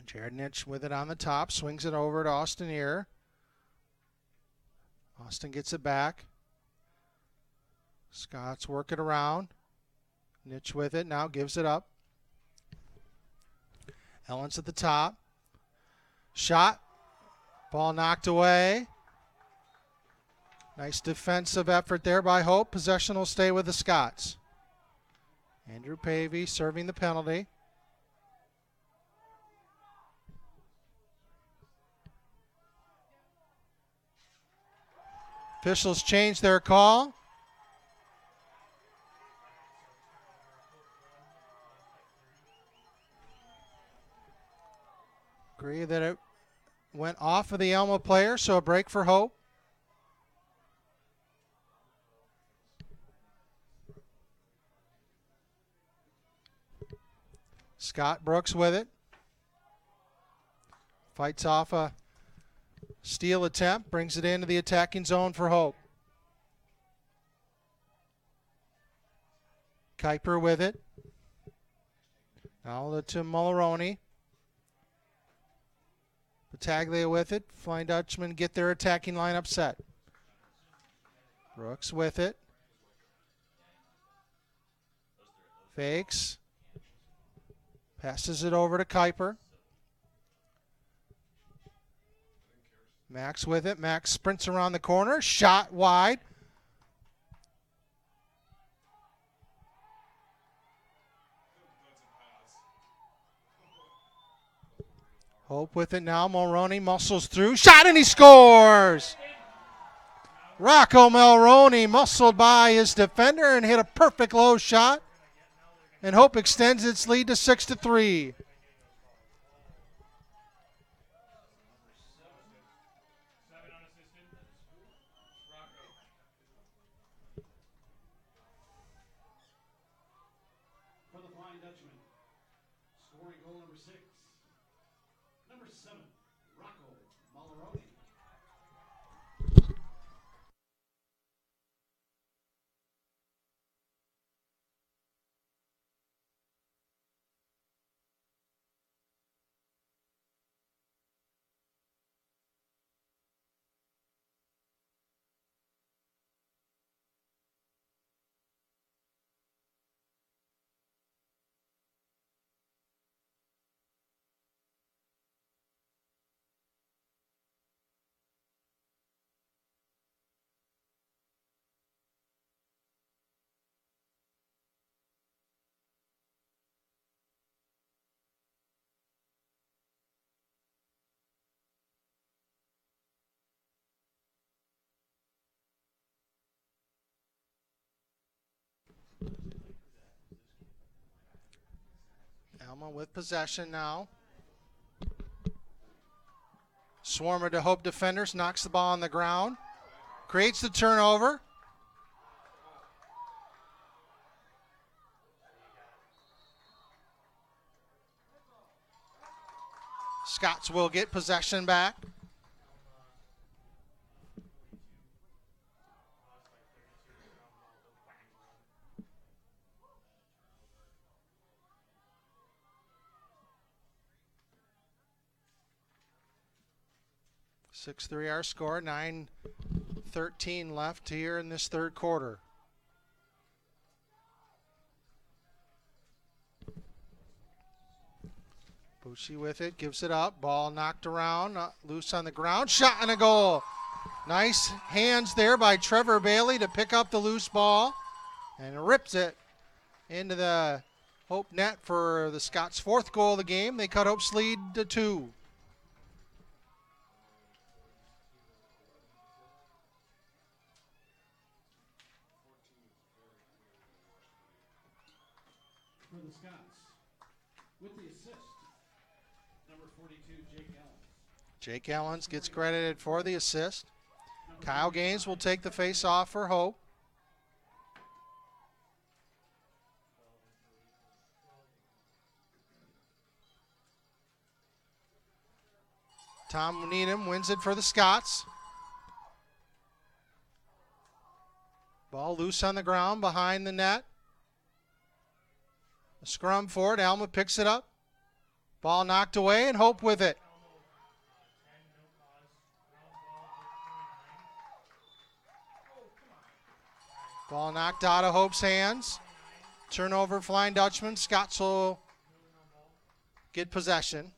Jared Nitch with it on the top, swings it over to Austin Ear. Austin gets it back. Scott's work it around. Nitch with it, now gives it up. Ellens at the top. Shot. Ball knocked away. Nice defensive effort there by Hope. Possession will stay with the Scots. Andrew Pavey serving the penalty. Officials changed their call. Agree that it went off of the Alma player, so a break for Hope. Scott Brooks with it. Fights off a steal attempt, brings it into the attacking zone for Hope. Kuiper with it. Now to Mulroney. Battaglia with it. Flying Dutchman get their attacking lineup set. Brooks with it. Fakes. Passes it over to Kuiper. Max with it. Max sprints around the corner. Shot wide. Hope with it now. Mulroney muscles through. Shot and he scores! Rocco Mulroney muscled by his defender and hit a perfect low shot. And Hope extends its lead to 6-3. For the Flying Dutchman, scoring goal number 6. Number 7, Rocco Mulroney. Alma with possession now. Swarmer to Hope defenders, knocks the ball on the ground. Creates the turnover. Scots will get possession back. (6-3) our score. 9:13 left here in this third quarter. Bucci with it, gives it up. Ball knocked around, loose on the ground. Shot and a goal. Nice hands there by Trevor Bailey to pick up the loose ball and rips it into the Hope net for the Scots' fourth goal of the game. They cut Hope's lead to 2. For the Scots, with the assist, number 42, Jake Ellens. Jake Ellens gets credited for the assist. Kyle Gaines will take the face-off for Hope. Tom Needham wins it for the Scots. Ball loose on the ground behind the net. A scrum for it. Alma picks it up. Ball knocked away and Hope with it. Ball knocked out of Hope's hands. Turnover, Flying Dutchman. Scots will get possession.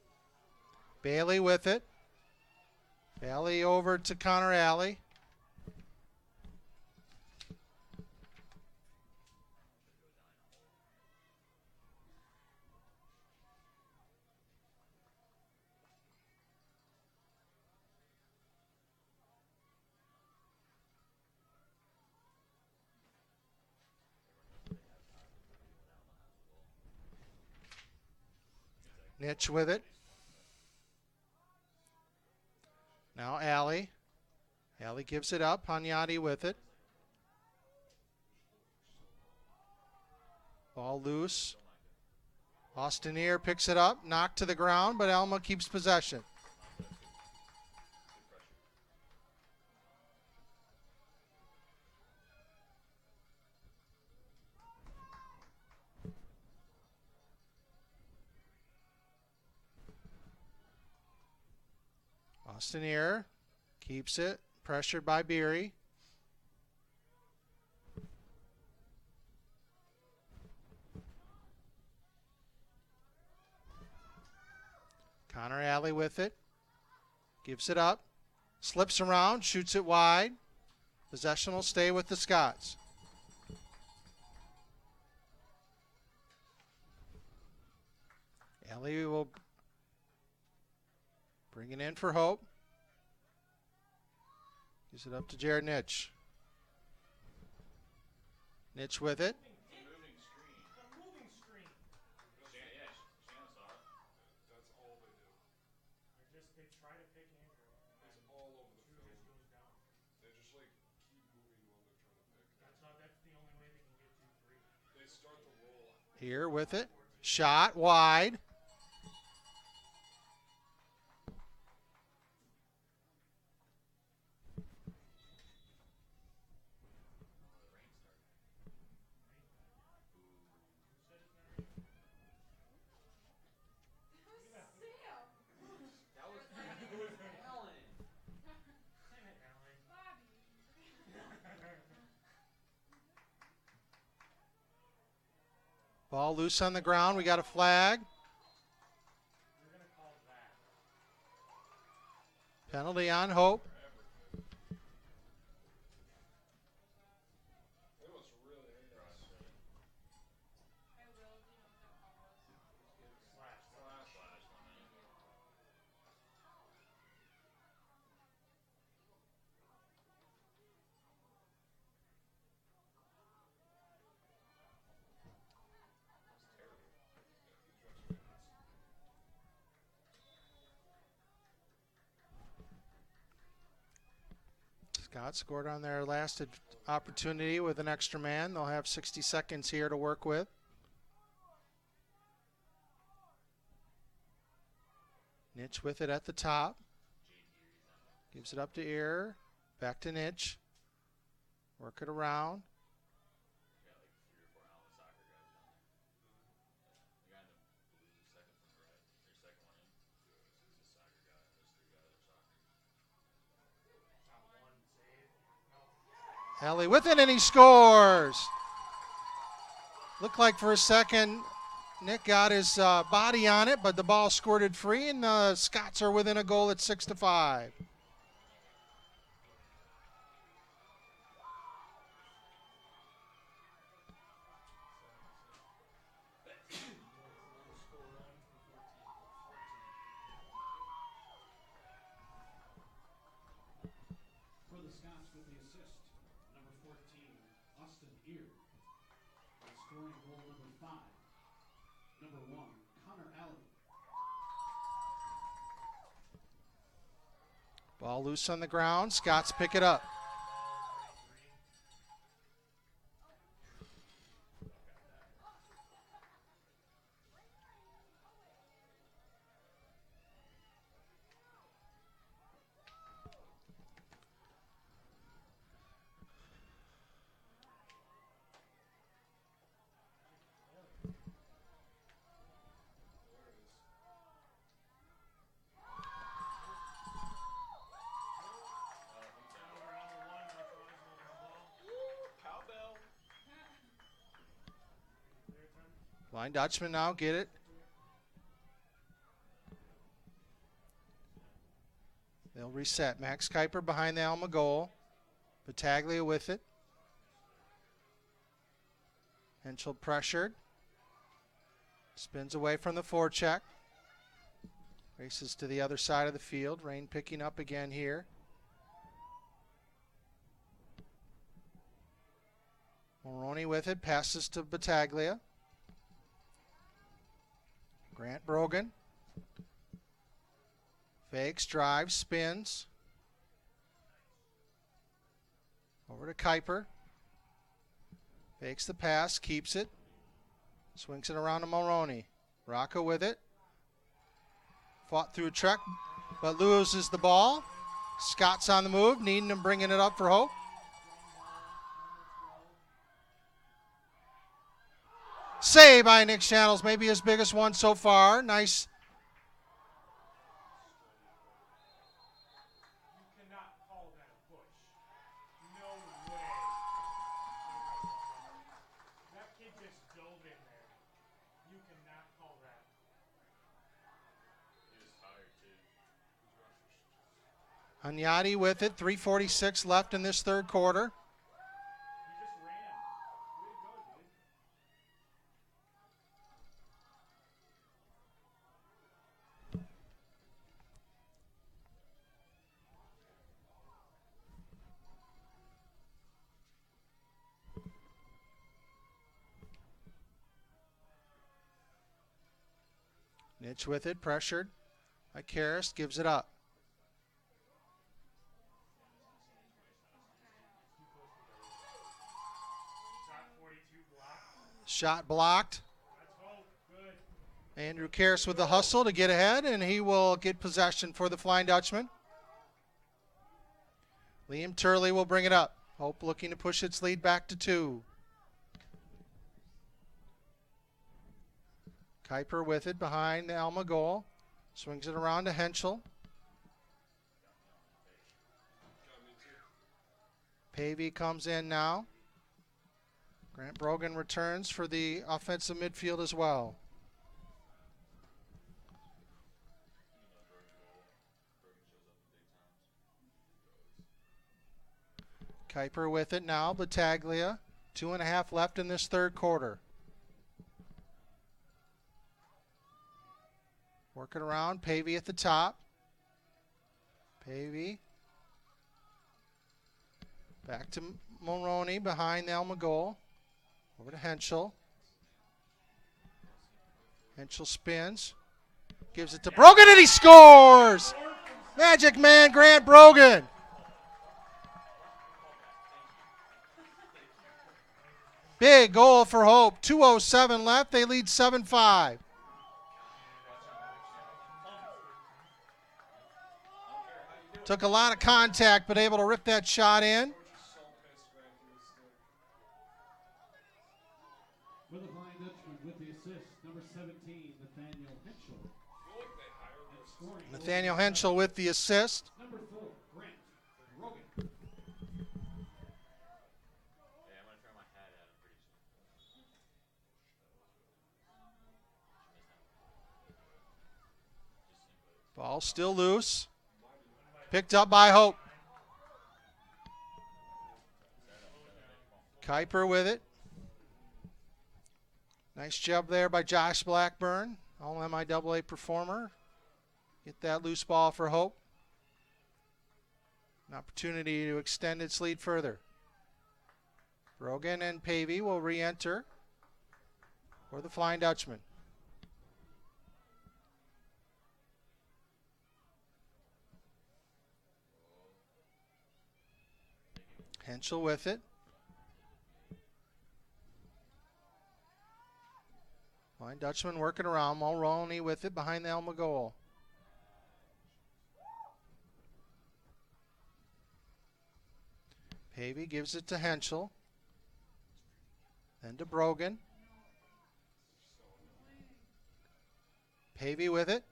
Bailey with it. Bailey over to Connor Alley. Nitch with it. Now Alley. Alley gives it up. Pagnotti with it. Ball loose. Austineer picks it up. Knocked to the ground, but Alma keeps possession. Austineer keeps it, pressured by Beery. Connor Alley with it, gives it up, slips around, shoots it wide. Possession will stay with the Scots. Alley will bring it in for Hope. Gives it up to Jared Nitch. Nitch with it. Here with it. Shot wide. Ball loose on the ground. We got a flag. Penalty on Hope. Scott scored on their last opportunity with an extra man. They'll have 60 seconds here to work with. Nitch with it at the top. Gives it up to Ear. Back to Nitch. Work it around. Alley with it, and he scores. Looked like for a second Nick got his body on it, but the ball squirted free, and the Scots are within a goal at 6-5. For the Scots with the assist, number 14, Austin Ear. And scoring goal number 5, number 1, Connor Allen. Ball loose on the ground. Scots pick it up. Flying Dutchman now, get it. They'll reset. Max Kuiper behind the Alma goal. Battaglia with it. Henschel pressured. Spins away from the forecheck. Races to the other side of the field. Rain picking up again here. Mulroney with it. Passes to Battaglia. Grant Brogan. Fakes, drives, spins. Over to Kuiper. Fakes the pass, keeps it. Swings it around to Mulroney. Rocco with it. Fought through a truck, but loses the ball. Scott's on the move, needing him, bringing it up for Hope. Save by Nick Channels, maybe his biggest one so far. Nice. You cannot call that a push. No way. That kid just dove in there. You cannot call that. He was tired, too. Hunyadi with it. 3:46 left in this third quarter. He just ran. Way to go, dude. Nitch with it, pressured by Karras, gives it up. Shot 42 blocked. Shot blocked. Let's hope. Good. Andrew Karras with the hustle to get ahead, and he will get possession for the Flying Dutchman. Liam Turley will bring it up. Hope looking to push its lead back to 2. Kuiper with it behind the Alma goal. Swings it around to Henschel. Pavey comes in now. Grant Brogan returns for the offensive midfield as well. Kuiper with it now. Battaglia. 2.5 left in this third quarter. Working around. Pavey at the top. Pavey. Back to Mulroney behind the Alma goal. Over to Henschel. Henschel spins. Gives it to Brogan, and he scores! Magic man, Grant Brogan. Big goal for Hope. 2:07 left. They lead 7-5. Took a lot of contact, but able to rip that shot in. For the Flying Dutchman with the assist, number 17, Nathaniel Henschel. And scoring goal Nathaniel Henschel with the assist. number 4, Grant Brogan. Yeah, I'm gonna throw my hat at him pretty soon. Ball still loose. Picked up by Hope. Kuiper with it. Nice job there by Josh Blackburn, all MIAA performer. Get that loose ball for Hope. An opportunity to extend its lead further. Brogan and Pavey will re-enter for the Flying Dutchman. Henschel with it. Flying Dutchman working around. Mulroney with it behind the Alma goal. Pavey gives it to Henschel. Then to Brogan. Pavey with it.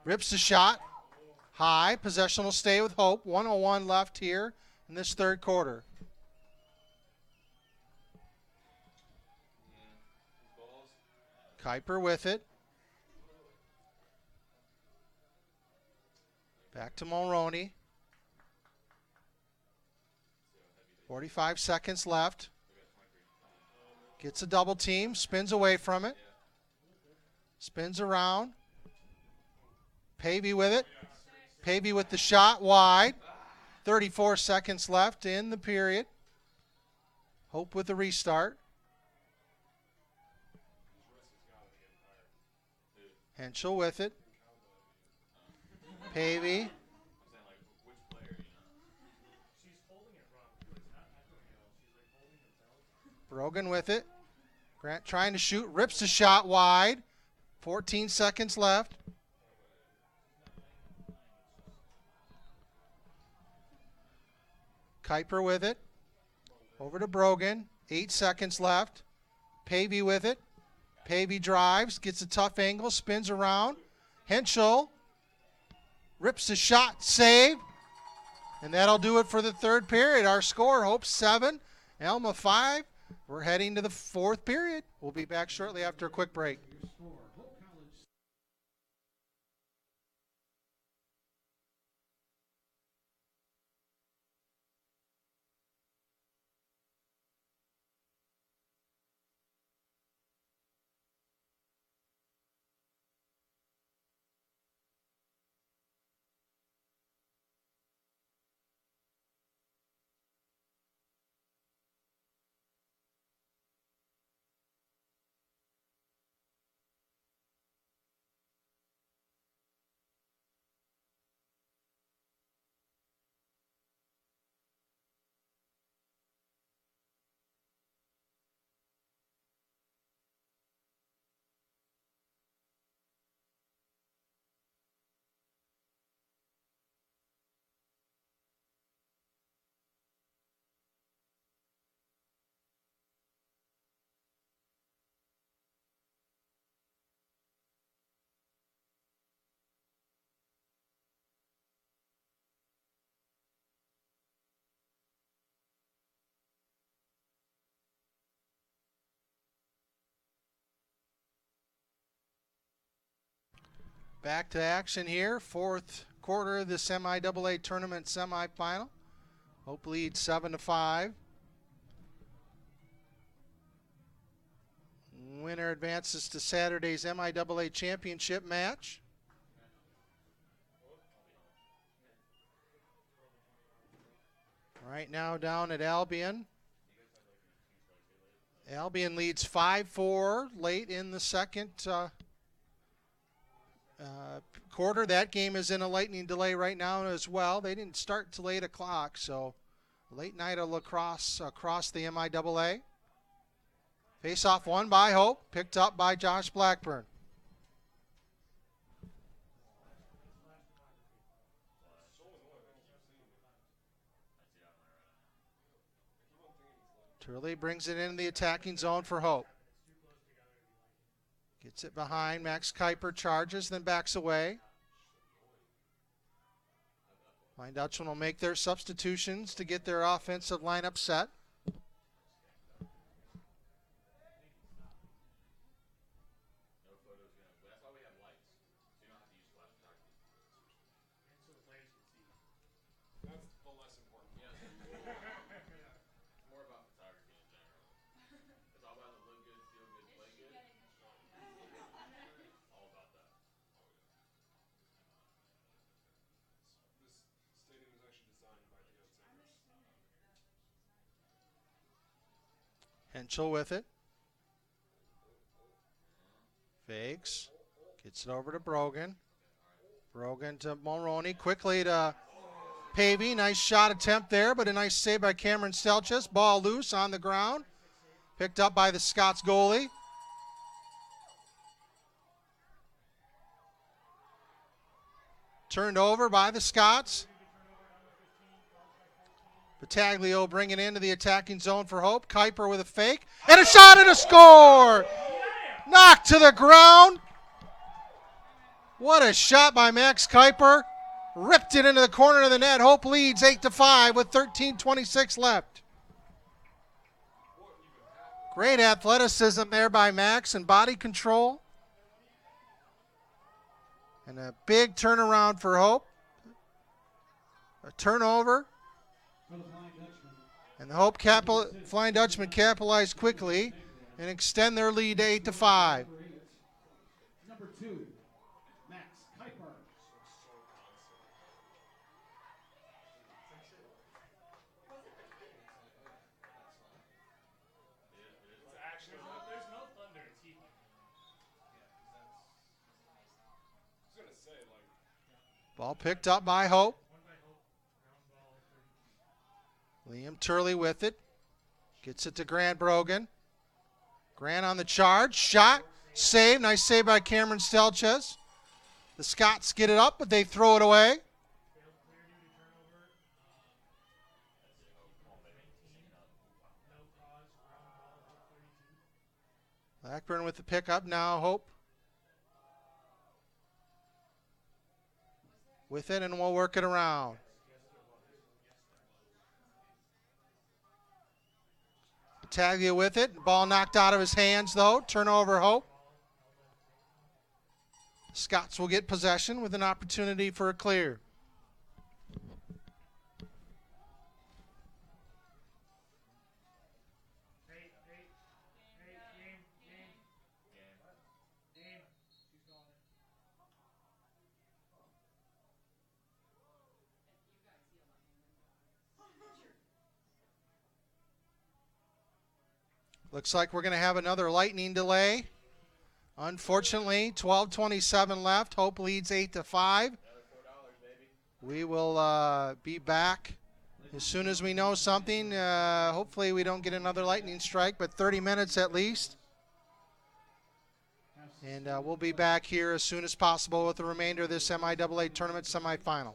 Rips the shot. High. Possession will stay with Hope. 1:01 left here in this third quarter. Kuiper with it. Back to Mulroney. 45 seconds left. Gets a double team. Spins away from it. Spins around. Pavey with it. Pavey with the shot wide. 34 seconds left in the period. Hope with the restart. Henschel with it. Pavey. Brogan with it. Grant trying to shoot. Rips the shot wide. 14 seconds left. Kuiper with it. Over to Brogan. 8 seconds left. Pavey with it. Pavey drives. Gets a tough angle. Spins around. Henschel. Rips the shot. Save. And that'll do it for the third period. Our score, Hope 7, Alma 5. We're heading to the fourth period. We'll be back shortly after a quick break. Your score, Hope College. Back to action here. Fourth quarter of the NCAA tournament semifinal. Hope leads 7-5. Winner advances to Saturday's MIAA championship match. Right now down at Albion. Albion leads 5-4 late in the second quarter. That game is in a lightning delay right now as well. They didn't start till 8 o'clock, so late night of lacrosse across the MIAA. Face-off won by Hope, picked up by Josh Blackburn. Turley brings it into the attacking zone for Hope. Gets it behind. Max Kuiper charges, then backs away. Flying Dutchman will make their substitutions to get their offensive lineup set. Henschel with it. Fakes. Gets it over to Brogan. Brogan to Mulroney. Quickly to Pavey. Nice shot attempt there, but a nice save by Cameron Stelchus. Ball loose on the ground. Picked up by the Scots goalie. Turned over by the Scots. Battaglio bringing it into the attacking zone for Hope. Kuiper with a fake. And a shot and a score! Knocked to the ground. What a shot by Max Kuiper. Ripped it into the corner of the net. Hope leads 8-5 with 13:26 left. Great athleticism there by Max and body control. And a big turnaround for Hope. A turnover. And the Hope Flying Dutchman capitalized quickly and extend their lead to 8-5. Number 2, Max Kuiper. There's no thunder. It's heat. I was gonna say, like, Ball picked up by Hope. One by Hope. Ground ball. 32. Liam Turley with it. Gets it to Grant Brogan. Grant on the charge. Shot. Save. Nice save by Cameron Stelchus. The Scots get it up, but they throw it away. Failed clear due to turnover. 19. No cause. Ground ball. Hope 32. Blackburn with the pickup now. Hope with it, and we'll work it around. Battaglia with it. Ball knocked out of his hands, though. Turnover, Hope. Scots will get possession with an opportunity for a clear. Hey, game. She's going. Looks like we're going to have another lightning delay. Unfortunately, 12:27 left. Hope leads 8-5. We will be back as soon as we know something. Hopefully we don't get another lightning strike, but 30 minutes at least. And we'll be back here as soon as possible with the remainder of this MIAA tournament semifinal.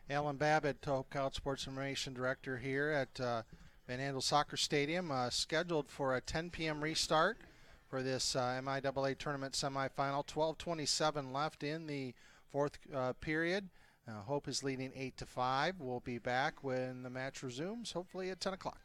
Alan Babbitt, Hope College Sports Information Director here at Van Andel Soccer Stadium, scheduled for a 10 p.m. restart for this MIAA tournament semifinal. 12:27 left in the fourth period. Hope is leading 8-5. We'll be back when the match resumes, hopefully at 10 o'clock.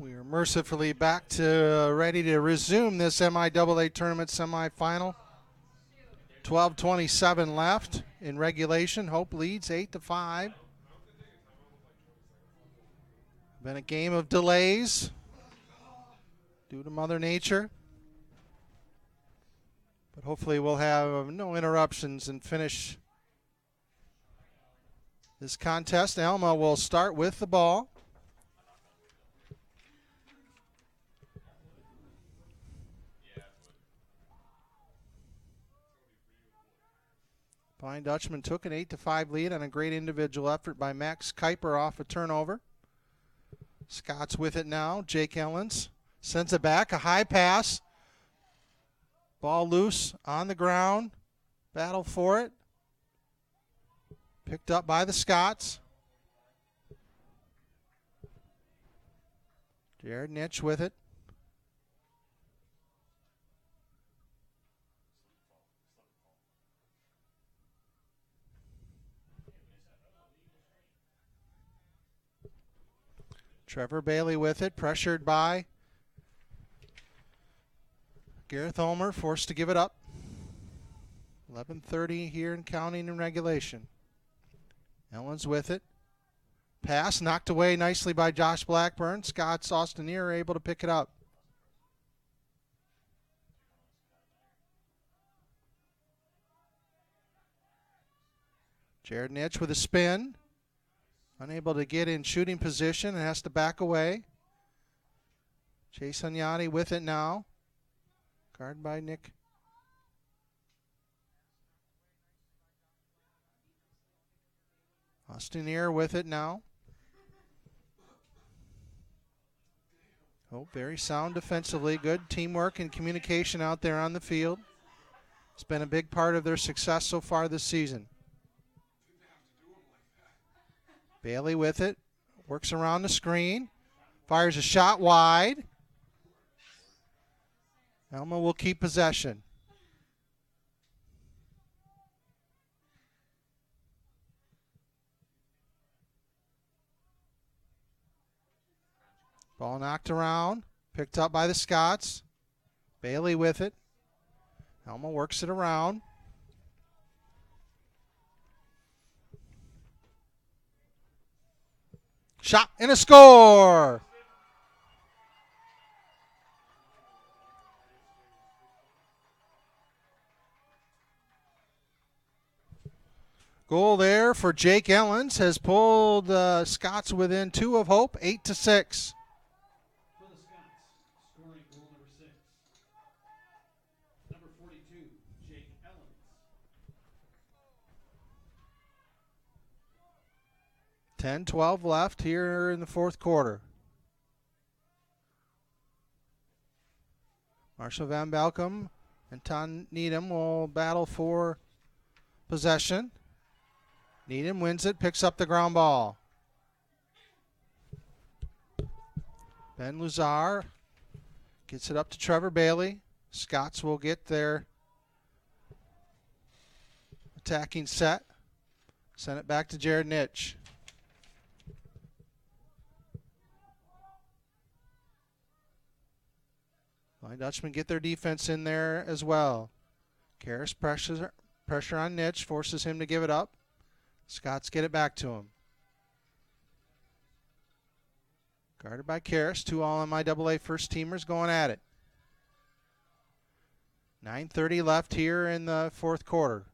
We are mercifully back to ready to resume this MIAA tournament semifinal. 12:27 left in regulation. Hope leads 8-5. Been a game of delays due to Mother Nature. But hopefully we'll have no interruptions and finish this contest. Alma will start with the ball. Flying Dutchman took an 8-5 lead on a great individual effort by Max Kuiper off a turnover. Scott's with it now. Jake Ellens sends it back. A high pass. Ball loose on the ground. Battle for it. Picked up by the Scots. Jared Nitsch with it. Trevor Bailey with it, pressured by Gareth Ulmer, forced to give it up. 11:30 here and counting in regulation. Ellens with it. Pass knocked away nicely by Josh Blackburn. Scott's Austinier able to pick it up. Jared Nitsch with a spin. Unable to get in shooting position and has to back away. Chase Agnati with it now. Guarded by Nick. Austinier with it now. Oh, very sound defensively. Good teamwork and communication out there on the field. It's been a big part of their success so far this season. Bailey with it, works around the screen, fires a shot wide. Alma will keep possession. Ball knocked around, picked up by the Scots. Bailey with it. Alma works it around. Shot and a score. Goal there for Jake Ellens has pulled Scots within 2 of Hope, 8-6. For the Scots, scoring goal number 6. Number 42, Jake Ellens. 10-12 left here in the fourth quarter. Marshall Van Balcom and Ton Needham will battle for possession. Needham wins it, picks up the ground ball. Ben Luzar gets it up to Trevor Bailey. Scots will get their attacking set. Send it back to Jared Nitsch. Flying Dutchmen get their defense in there as well. Karras pressure on Nitsch, forces him to give it up. Scots get it back to him. Guarded by Karras, 2 all MIAA first teamers going at it. 9:30 left here in the fourth quarter.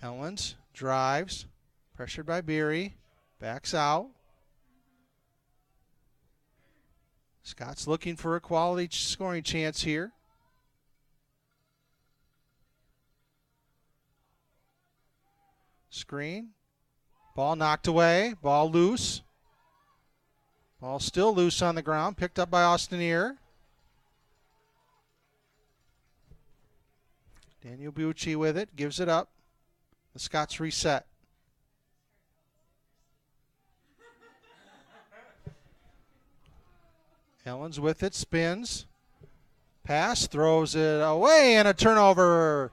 Ellens drives, pressured by Beery, backs out. Scott's looking for a quality scoring chance here. Screen. Ball knocked away. Ball loose. Ball still loose on the ground. Picked up by Austinier. Daniel Bucci with it. Gives it up. The Scots reset. Ellens with it, spins. Pass, throws it away, and a turnover.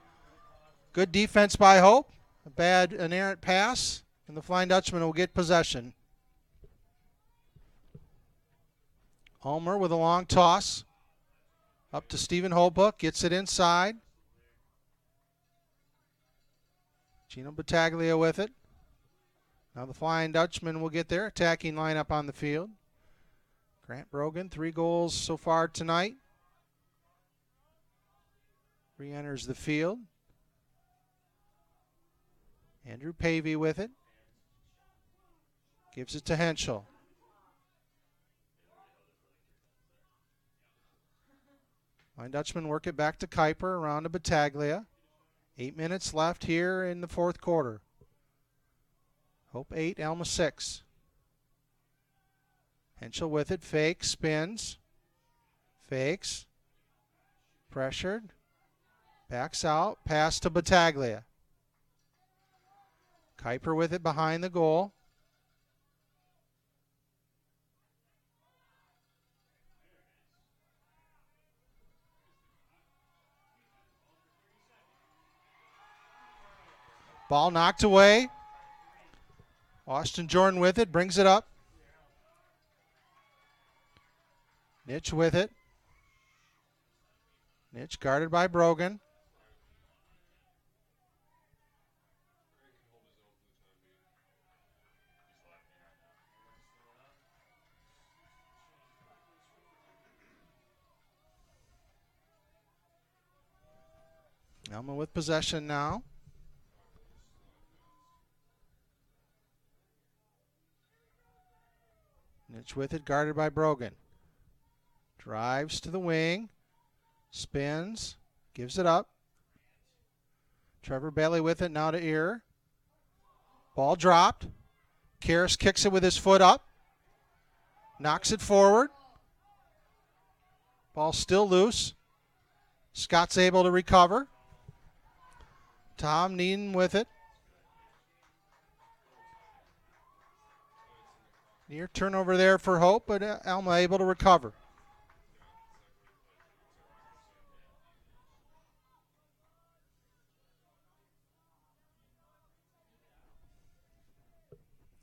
Good defense by Hope. A bad, an errant pass, and the Flying Dutchman will get possession. Ulmer with a long toss. Up to Stephen Holbrook. Gets it inside. Gino Battaglia with it. Now the Flying Dutchman will get their attacking lineup on the field. Grant Brogan, 3 goals so far tonight. Re-enters the field. Andrew Pavey with it. Gives it to Henschel. Flying Dutchman work it back to Kuiper, around to Battaglia. 8 minutes left here in the 4th quarter. Hope 8, Alma 6. Henschel with it, fakes, spins, fakes, pressured, backs out, pass to Battaglia. Kuiper with it behind the goal. Ball knocked away. Austin Jordan with it, brings it up. Nitch with it. Nitch guarded by Brogan. Alma with possession now. Nitch with it, guarded by Brogan. Drives to the wing. Spins. Gives it up. Trevor Bailey with it, now to Ear. Ball dropped. Karras kicks it with his foot up. Knocks it forward. Ball still loose. Scott's able to recover. Tom Needham with it. Near turnover there for Hope, but Alma able to recover.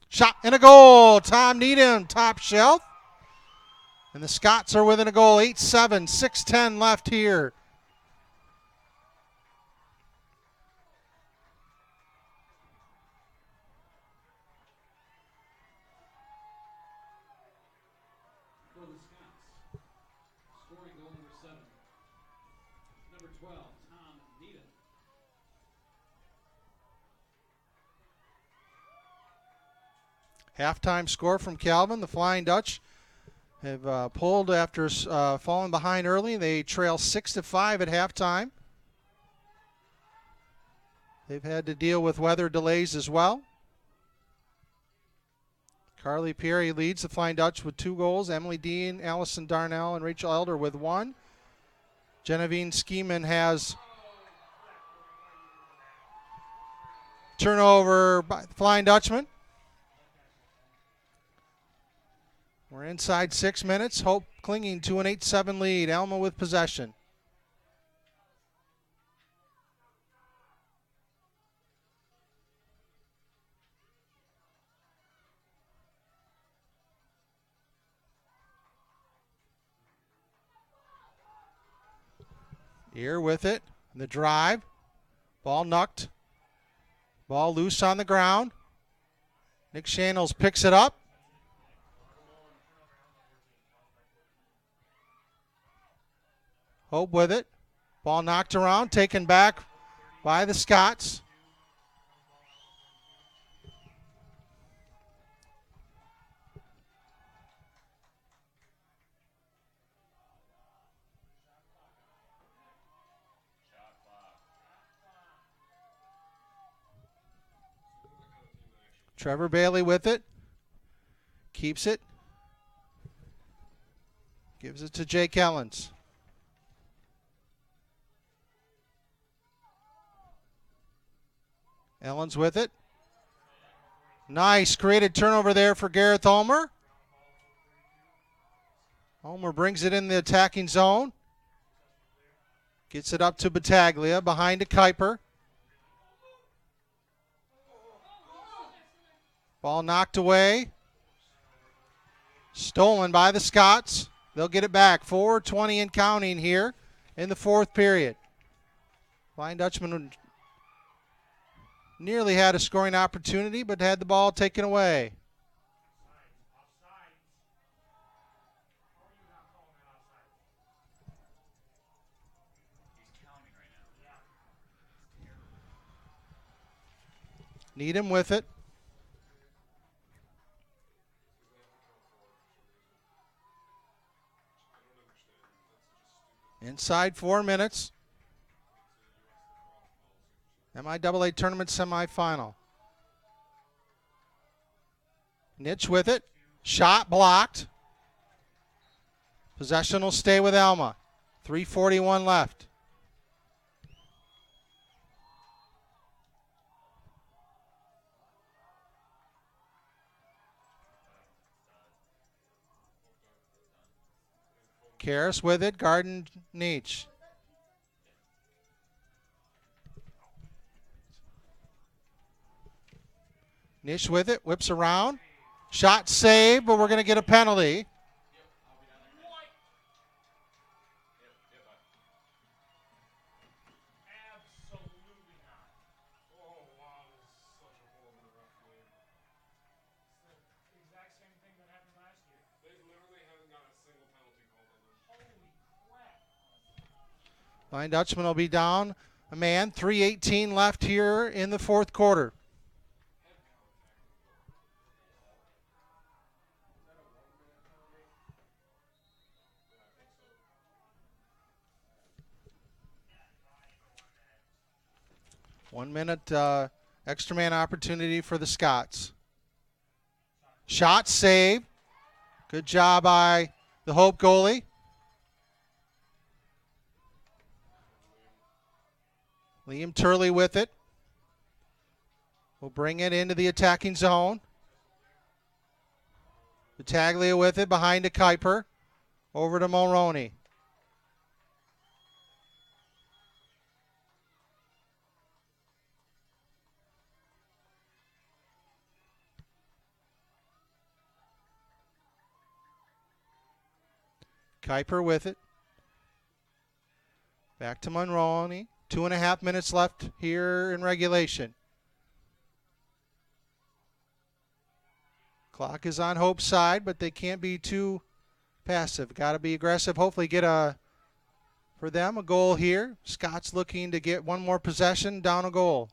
Shot and a goal. Tom Needham, top shelf. And the Scots are within a goal. 8-7, 6:10 left here. For the Scots, scoring goal number 7, number 12, Tom Needham. Halftime score from Calvin. The Flying Dutch have pulled after falling behind early. They trail 6-5 at halftime. They've had to deal with weather delays as well. Carly Perry leads the Flying Dutch with 2 goals. Emily Dean, Allison Darnell, and Rachel Elder with 1. Genevieve Skeeman has turnover by the Flying Dutchman. We're inside 6 minutes. Hope clinging to an 8-7 lead. Alma with possession. Ear with it. The drive. Ball knocked. Ball loose on the ground. Nick Shanels picks it up. Hope with it. Ball knocked around, taken back by the Scots. Trevor Bailey with it. Keeps it. Gives it to Jake Ellens. Ellens with it. Nice. Created turnover there for Gareth Ulmer. Ulmer brings it in the attacking zone. Gets it up to Battaglia. Behind to Kuiper. Ball knocked away. Stolen by the Scots. They'll get it back. 4:20 and counting here in the fourth period. Flying Dutchman nearly had a scoring opportunity, but had the ball taken away. Needham with it. Inside 4 minutes. MIAA tournament semifinal. Nitch with it. Shot blocked. Possession will stay with Alma. 3:41 left. Karras with it. Garden Nietzsche. Nish with it. Whips around. Shot saved, but we're going to get a penalty. Absolutely not. Oh, wow. This is such a horrible referee. It's the exact same thing that happened last year. They literally haven't got a single penalty called on them. Holy crap. Flying Dutchman will be down a man. 3:18 left here in the fourth quarter. 1 minute extra man opportunity for the Scots. Shot save. Good job by the Hope goalie. Liam Turley with it. Will bring it into the attacking zone. Battaglia with it behind to Kuiper. Over to Mulroney. Kuiper with it. Back to Mulroney. 2.5 minutes left here in regulation. Clock is on Hope's side, but they can't be too passive. Got to be aggressive. Hopefully get for them a goal here. Scott's looking to get one more possession, down a goal.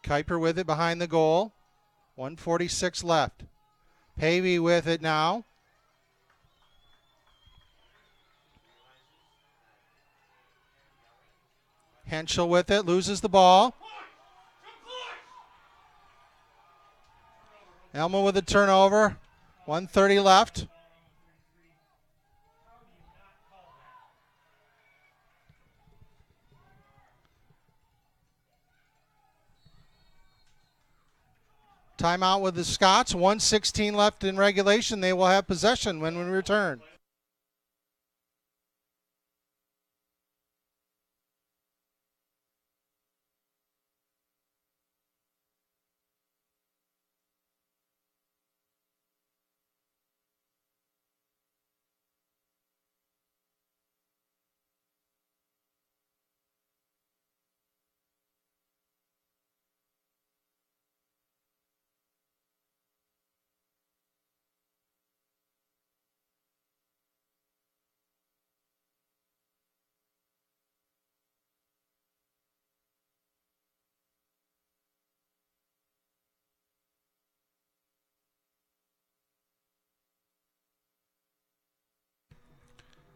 Kuiper with it behind the goal. 1:46 left. Pavey with it now. Henschel with it, loses the ball. Alma with a turnover. 1:30 left. Timeout with the Scots. 1:16 left in regulation. They will have possession when we return.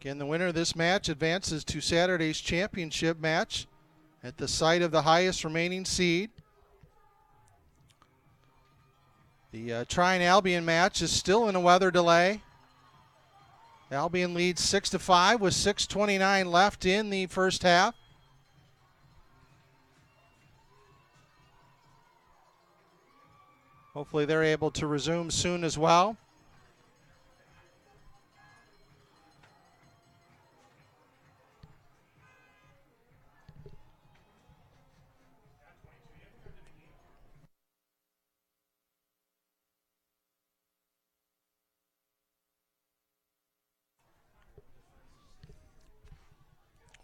Again, the winner of this match advances to Saturday's championship match at the site of the highest remaining seed. The Tryon Albion match is still in a weather delay. Albion leads 6-5 with 6:29 left in the first half. Hopefully they're able to resume soon as well.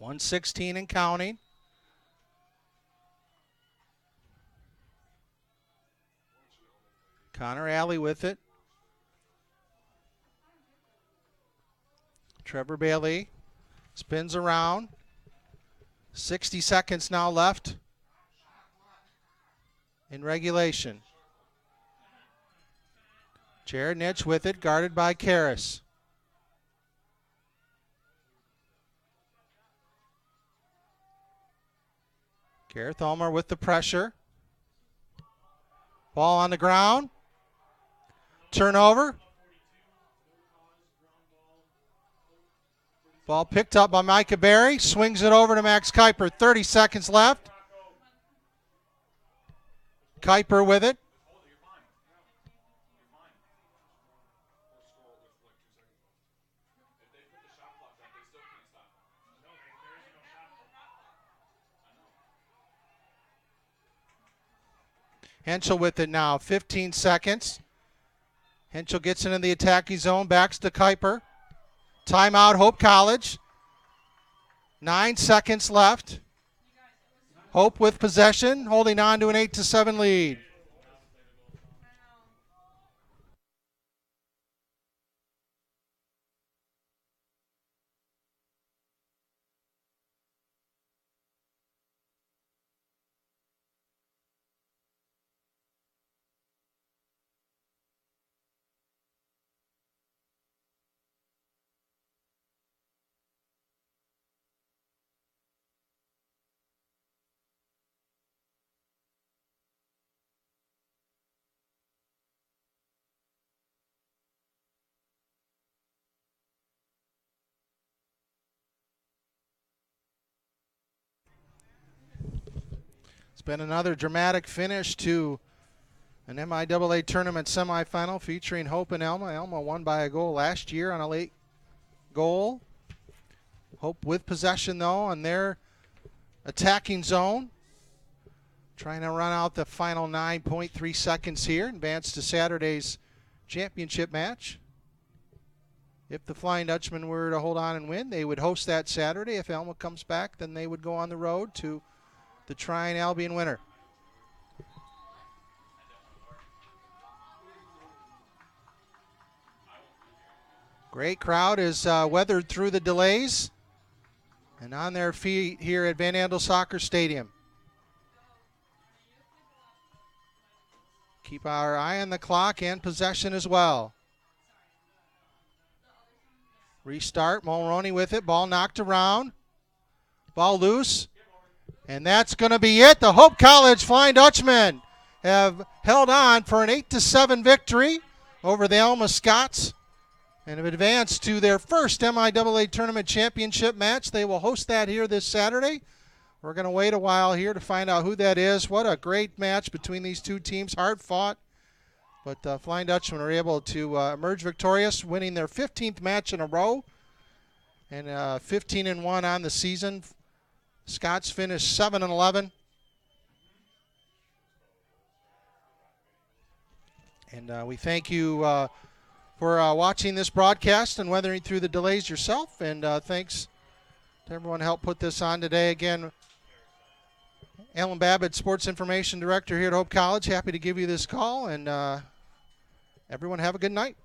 .116 and counting. Connor Alley with it. Trevor Bailey spins around. 60 seconds now left in regulation. Jared Nitch with it, guarded by Karras. Gareth Ulmer with the pressure. Ball on the ground. Turnover. Ball picked up by Micah Berry. Swings it over to Max Kuiper. 30 seconds left. Kuiper with it. Henschel with it now. 15 seconds. Henschel gets into the attacking zone. Backs to Kuiper. Timeout, Hope College. 9 seconds left. Hope with possession, holding on to an 8-7 lead. It's been another dramatic finish to an MIAA tournament semifinal featuring Hope and Alma. Alma won by a goal last year on a late goal. Hope with possession, though, on their attacking zone. Trying to run out the final 9.3 seconds here. Advance to Saturday's championship match. If the Flying Dutchmen were to hold on and win, they would host that Saturday. If Alma comes back, then they would go on the road to the Trine Albion winner. Great crowd is weathered through the delays and on their feet here at Van Andel Soccer Stadium. Keep our eye on the clock and possession as well. Restart, Mulroney with it, ball knocked around. Ball loose, and that's going to be it. The Hope College Flying Dutchmen have held on for an 8-7 victory over the Alma Scots and have advanced to their first MIAA tournament championship match. They will host that here this Saturday. We're going to wait a while here to find out who that is. What a great match between these two teams, hard fought. But Flying Dutchmen are able to emerge victorious, winning their 15th match in a row and 15-1 on the season. Scots finished 7-11. And we thank you for watching this broadcast and weathering through the delays yourself. And thanks to everyone who helped put this on today. Again, Alan Babbitt, Sports Information Director here at Hope College. Happy to give you this call. And everyone have a good night.